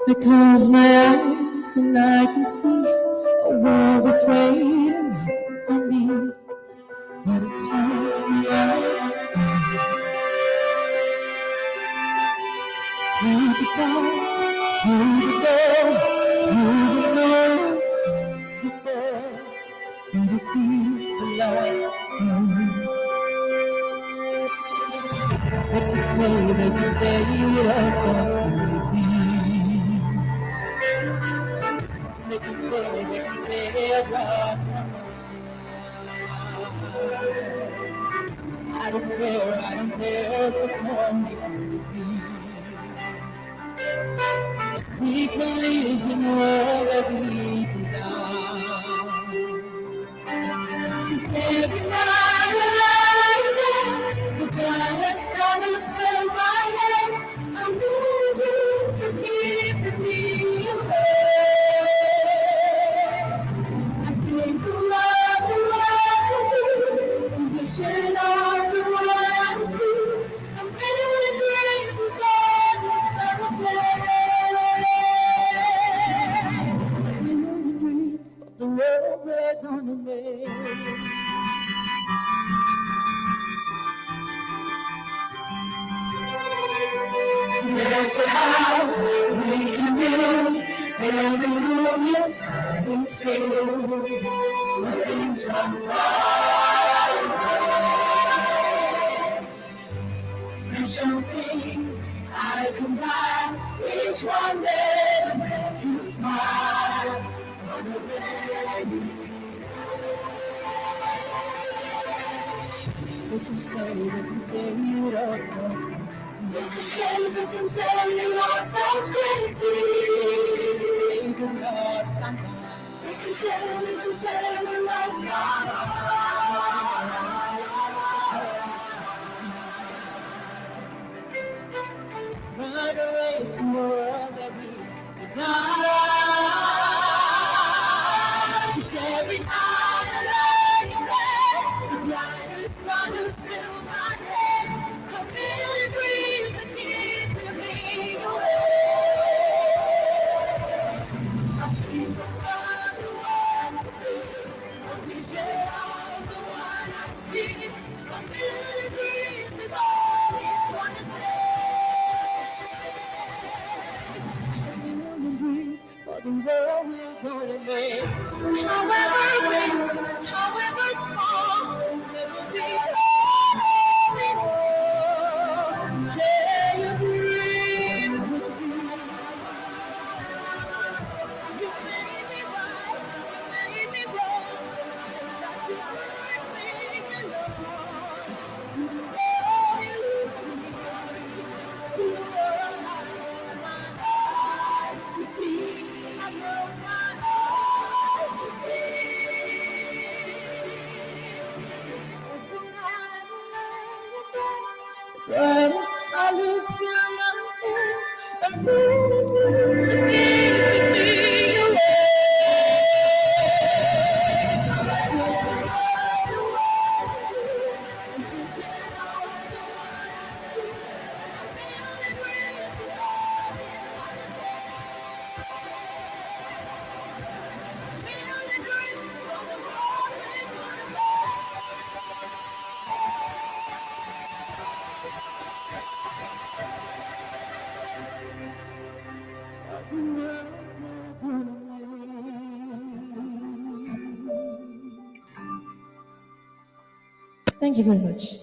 I close my eyes and I can see a world that's waiting up for me. But I can't let go. Through the dark, through the door, through the noise, before, but it feels alive. They can say it all sounds crazy. They can say I've lost my mind. I don't care, so call me crazy. We can live in whatever we desire. 'Cause every night I lie in bed, the brightest colors fill my head. I'm moving to keep me away. I think of the world could be, and wishing on the one I see. I'm ready to dreams is all this time dreams of the world we're gonna make. There's a house we can build, every room is signed and sealed. Nothing's from far away. Special things I can buy, each one there to make you smile. On the baby. They can say it all sounds crazy. They can say it all sounds crazy. They can lost I'm gone. They can say we lost our run away to a world that we desire. 'Cause every night I lay in bed, the brightest colors fill my head. A million dreams that keep me away. I think about the one I see, I wish you're all the one I see. A million dreams is all it's one to dreams for the world we're gonna make. However big, however small, never be all. Share your dreams with me. You made me right, you made me wrong. That you bring me along to the world you see, to the world I close my eyes to see. I close my eyes to see. Brightest colors fill my head. I'm feeling dreams of keeping me away. Thank you very much.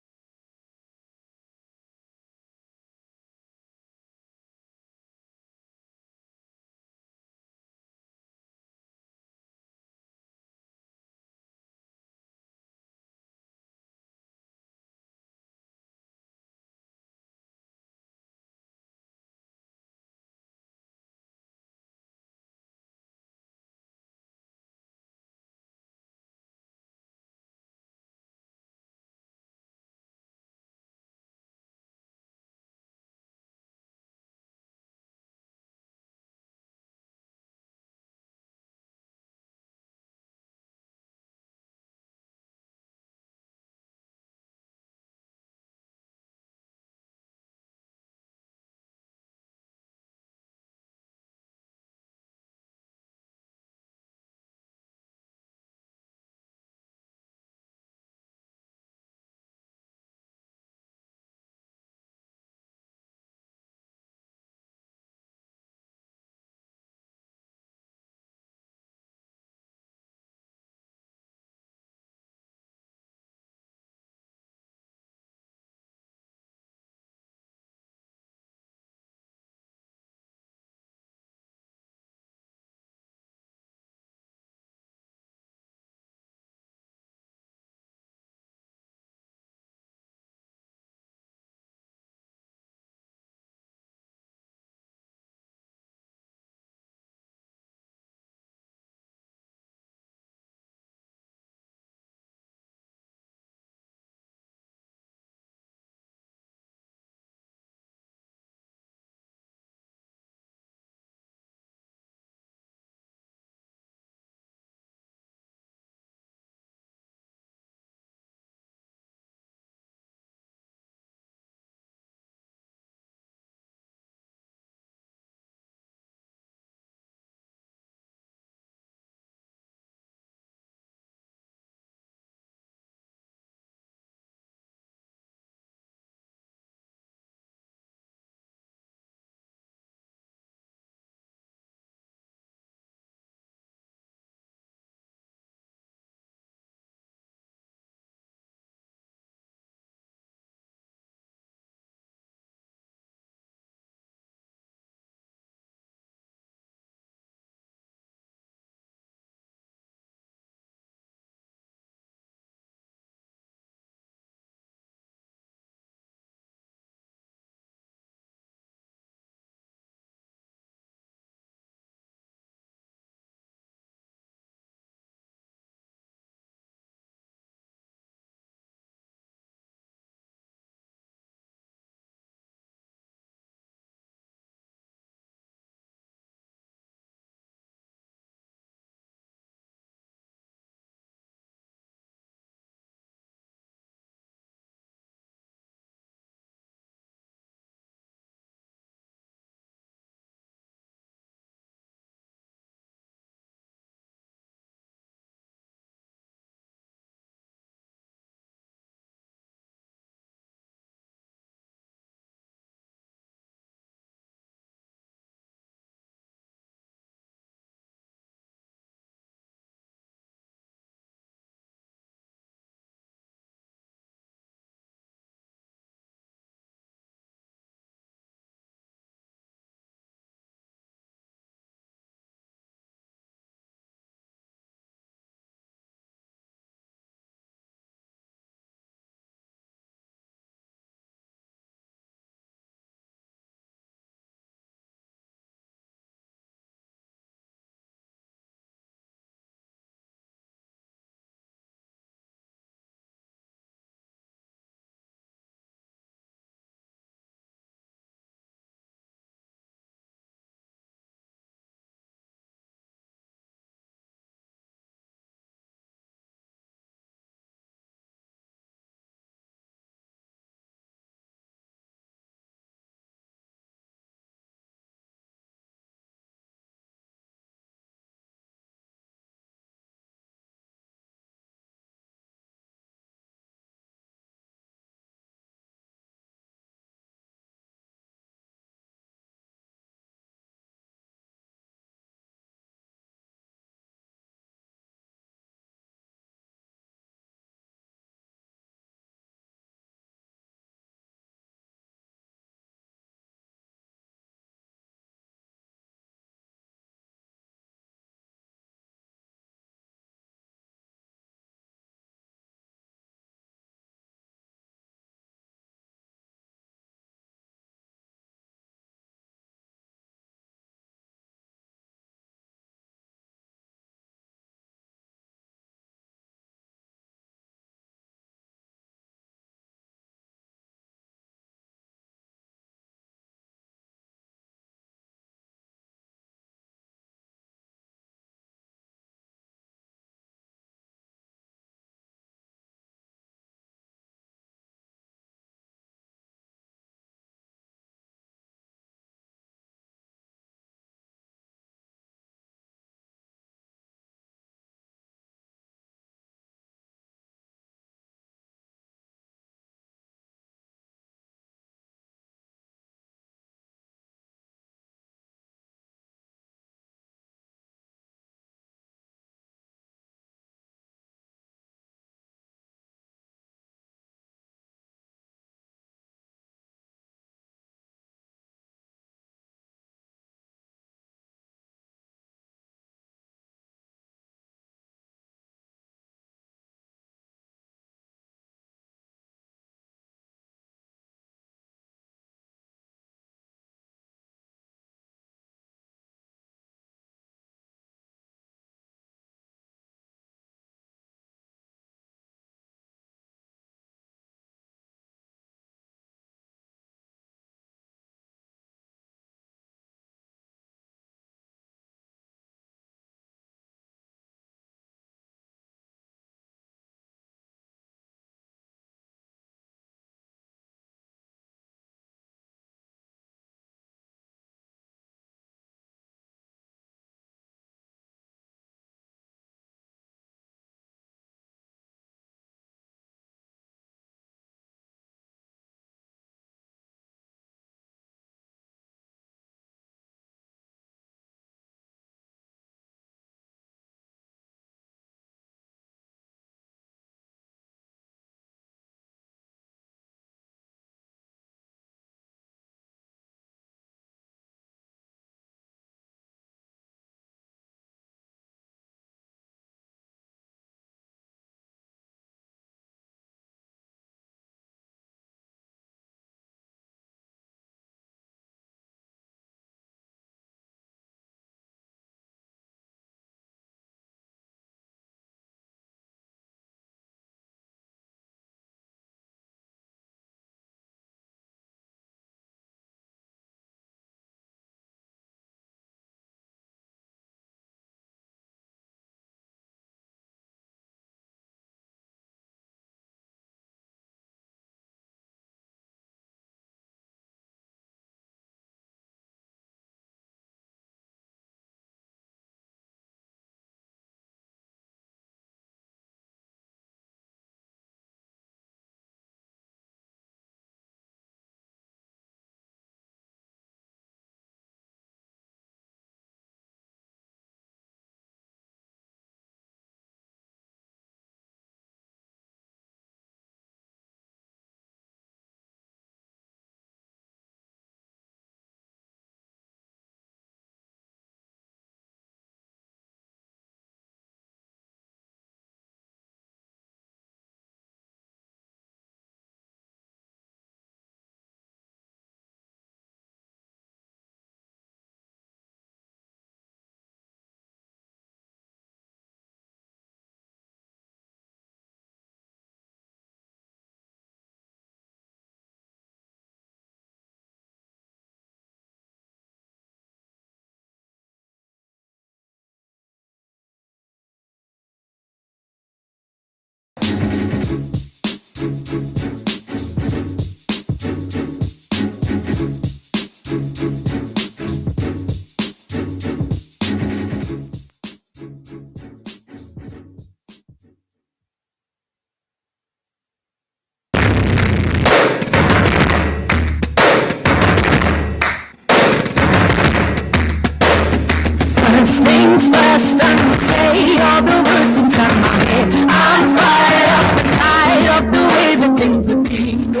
First things first, I'ma say all the words inside my head. I'm fired up and tired of the way that things have been. The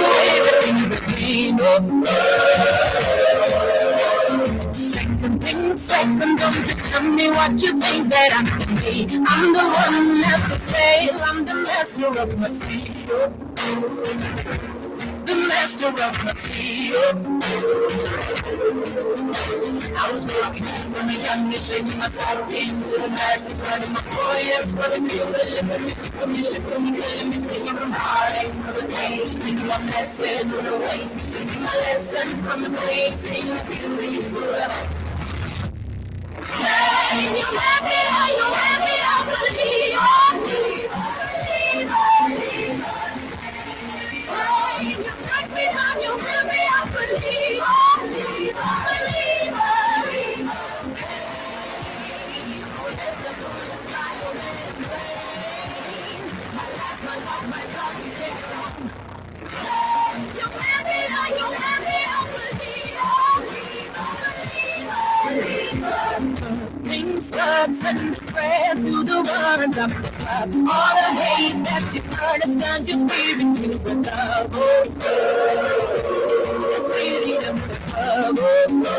way that things have been. Second thing, second, don't you tell me what you think that I can be. I'm the one at the sail, I'm the master of my sea. The master of my sea. I was walking from a young age, shaping myself into the masses, running my poems for the few that live in me, took me, shipping me, killing me, singing from heartache, from the pain, taking my message from the weight, taking my lesson from the pain, seeing the beauty forever. Hey, you let me, I believe, Hey, you break me down, you let me, I believe, Things starts and prayers to the ones up above. All the hate that you understand, just give it to the love. Oh, just give it up the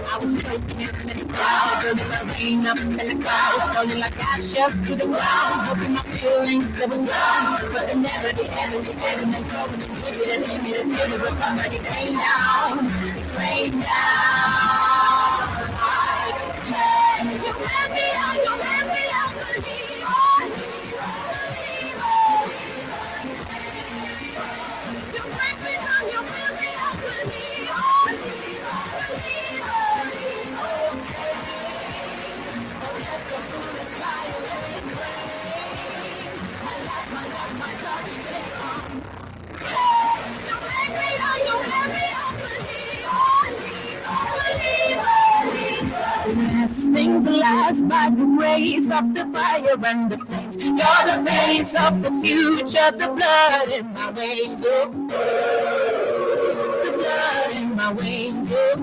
I was choking in the crowd, building a rain up in the cloud, falling like ashes to the ground, hoping my feelings they would drown, but they never did, ever did, ever did, throwing and giving and leaving it until it would come and it rained down, it rained down. You let me out, you let me out, believe, you break me down, you let me out, believe, Things last by the grace of the fire and the flames. You're the face of the future, the blood in my veins. Oh, the blood in my veins. Oh,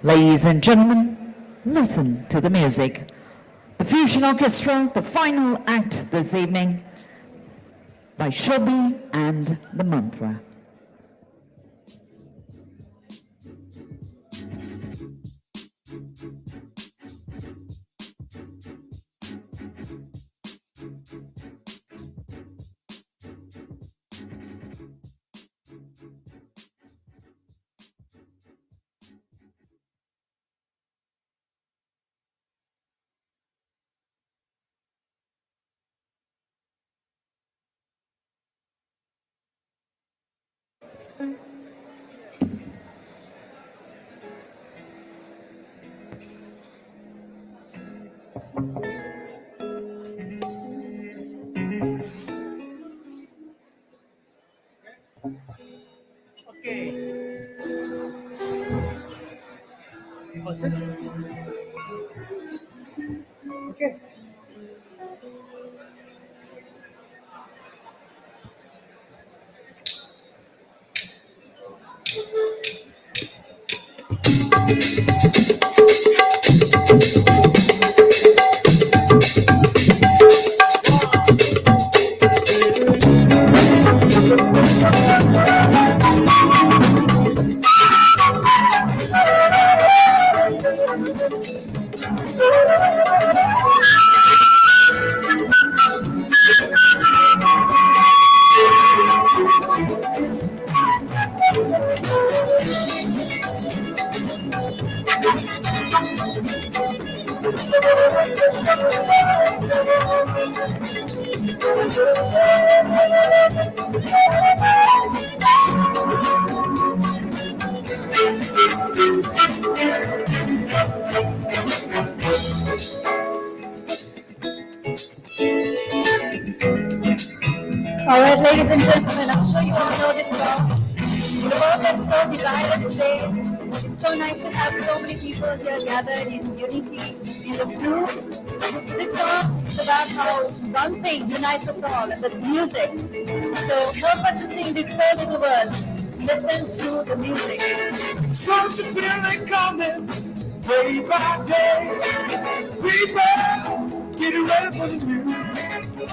Ladies and gentlemen, listen to the music. The Fusion Orchestra, the final act this evening by Shobi and the Mantra. All right, ladies and gentlemen, I'm sure you all know this song. The world is so divided today. It's so nice to have so many people here gathered in unity in this room. This song is about how one thing unites us all, and that's music. So help us to sing this whole little world. Listen to the music. Don't you feel it coming day by day? People getting ready for the new.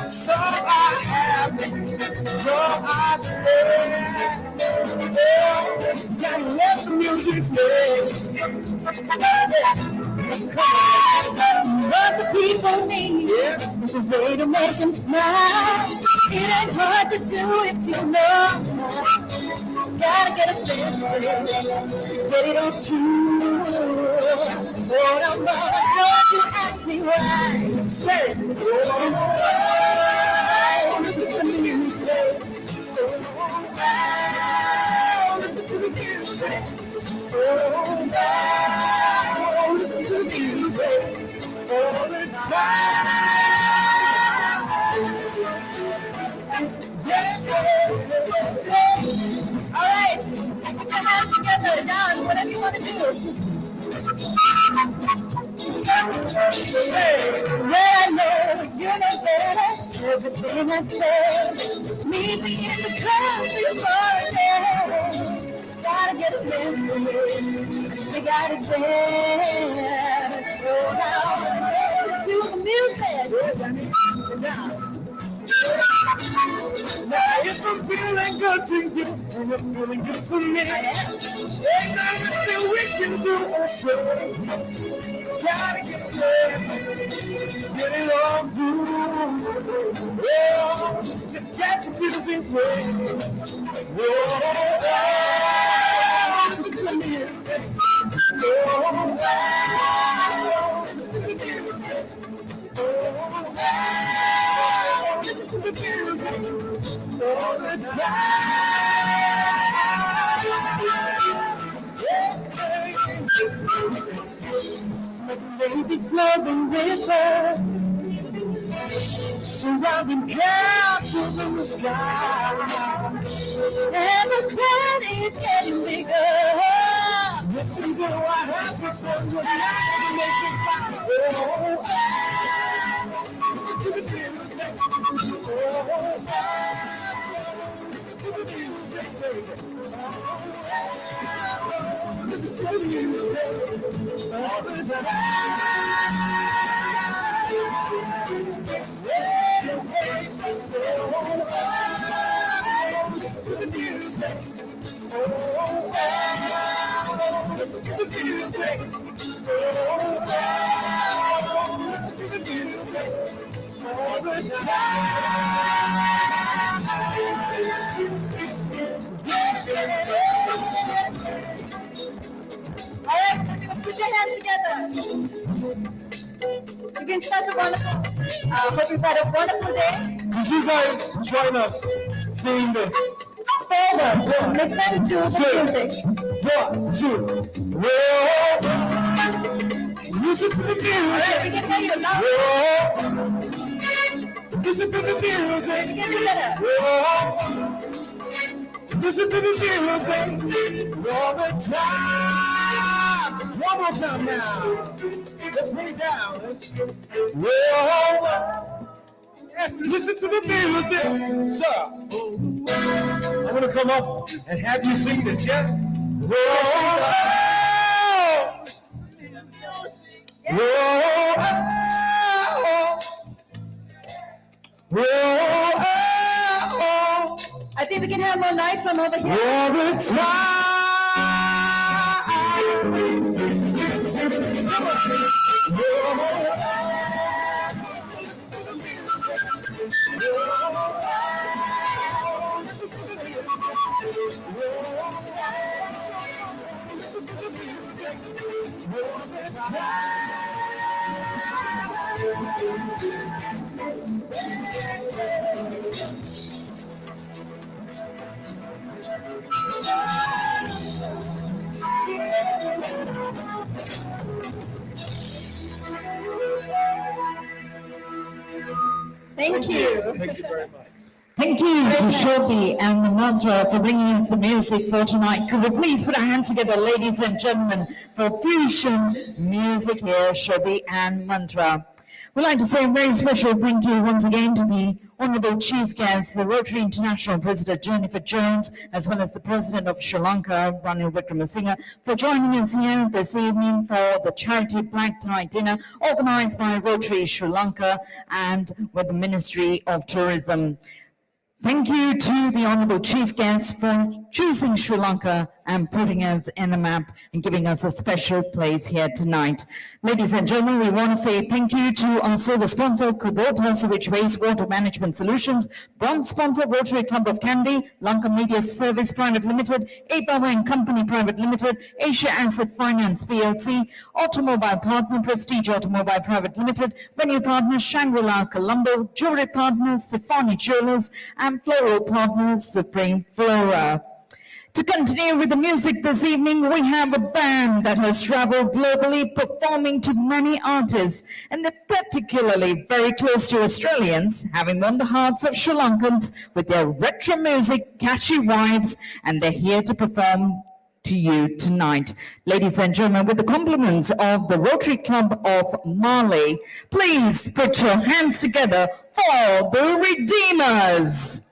So I have, so I say, yeah, gotta let the music play. What the people need is a way to make them smile. It ain't hard to do if you know. Gotta get a message, get it on through. Oh, no, mama, don't you ask me why. Say, listen to the music. Listen to the music. Listen to the music all the time. All right, put your hands together, dance, whatever you want to do. Say, well, I know you know better. Everything I say, me being in the country for a day. Gotta get a message, we gotta dance. So now, to the music. Now if I'm feeling good to you, and you're feeling good to me, ain't nothing we can do or say. Gotta get it on through. Well, you got to be the same way. Listen to the music. Listen to the music. Listen to the music all the time. Lazy flowing river, Surrounding castles in the sky, and the crowd is getting bigger. listen to what happens on your life to make it fine. Listen to the music. Listen to the music, baby. Listen to the music all the time. Listen to the music. Listen to the music. Listen to the music all the time. All right, put your hands together. You've been such a wonderful, hope you've had a wonderful day. Did you guys join us seeing this? Forward, listen to the music. 1, 2. Whoa. Listen to the music. We can hear you now. Listen to the music. We can do better. Listen to the music all the time. One more time now. Let's bring it down. Yes, listen to the music. Sir, I'm going to come up and have you sing this, yeah? I think we can have more nights from over here. All the time. Thank you. Thank you very much. Thank you to Shobhi and Mantra for bringing us the music for tonight. Could we please put our hands together, ladies and gentlemen, for fusion music here, Shobhi and Mantra. We'd like to say a very special thank you once again to the Honourable Chief Guest, the Rotary International President Jennifer Jones, as well as the President of Sri Lanka, Ranil Wickremesinghe, for joining us here this evening for the charity black tie dinner organised by Rotary Sri Lanka and with the Ministry of Tourism. Thank you to the Honourable Chief Guest for choosing Sri Lanka and putting us in the map and giving us a special place here tonight. Ladies and gentlemen, we want to say thank you to our silver sponsor, Kubota Sewage Wastewater Management Solutions, bronze sponsor, Rotary Club of Kandy, Lanka Media Service Private Limited, A-Power and Company Private Limited, Asia Asset Finance PLC, Automobile Partner, Prestige Automobile Private Limited, Venue Partner, Shangri-La Colombo, Jewelry Partners, Sifani Jewelers, and Floral Partners, Supreme Flora. To continue with the music this evening, we have a band that has traveled globally, performing to many artists, and they're particularly very close to Australians, having won the hearts of Sri Lankans with their retro music, catchy vibes, and they're here to perform to you tonight. Ladies and gentlemen, with the compliments of the Rotary Club of Mali, please put your hands together for the Redeemers.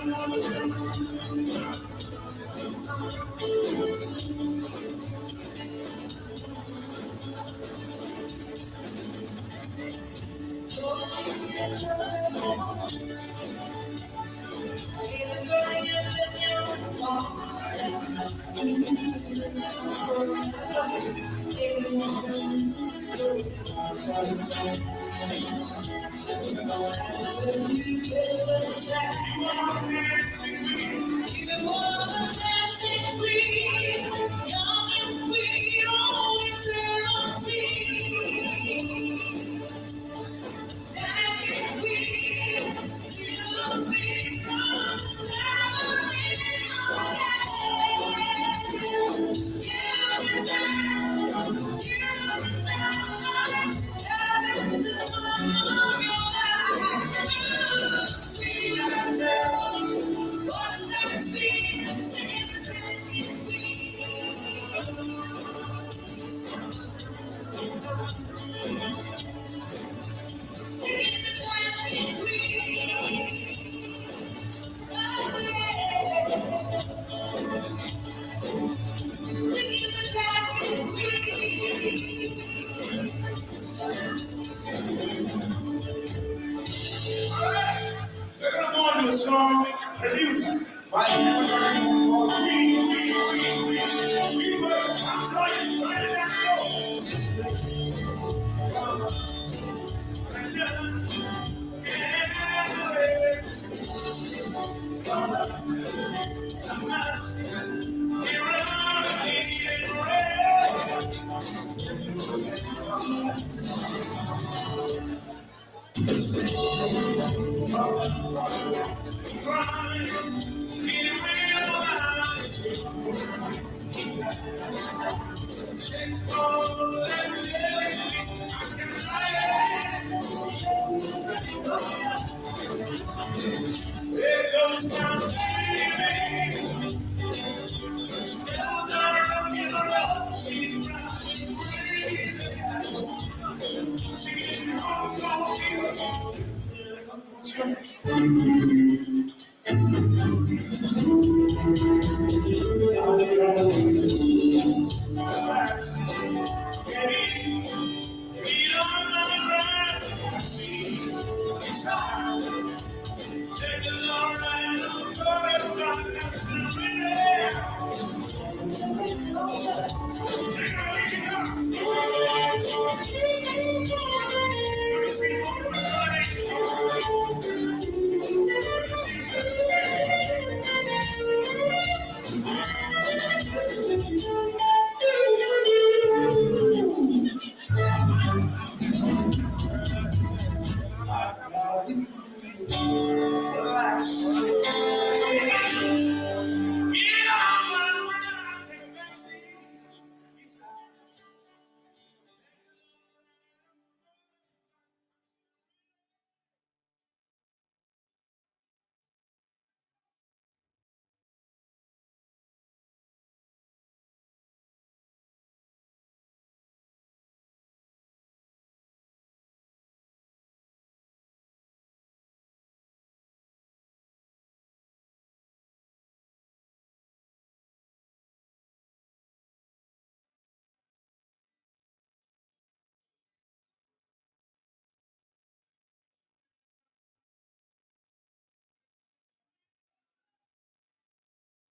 Young and sweet, always seventeen. Dancing queen, feel the beat from the Watch that scene, and the dancing taking the dancing taking the dancing We're gonna go into a song produced by Queen. People, come join the dance floor. Listen, I just can't wait to see. I must be running red. Checks all every jellyfish I can find. There goes my baby. Smells are rocking around. She drives me crazy. She gives me hot coffee. Relax, baby. Beat on my grind. See, it's time. Take a long ride. Go to my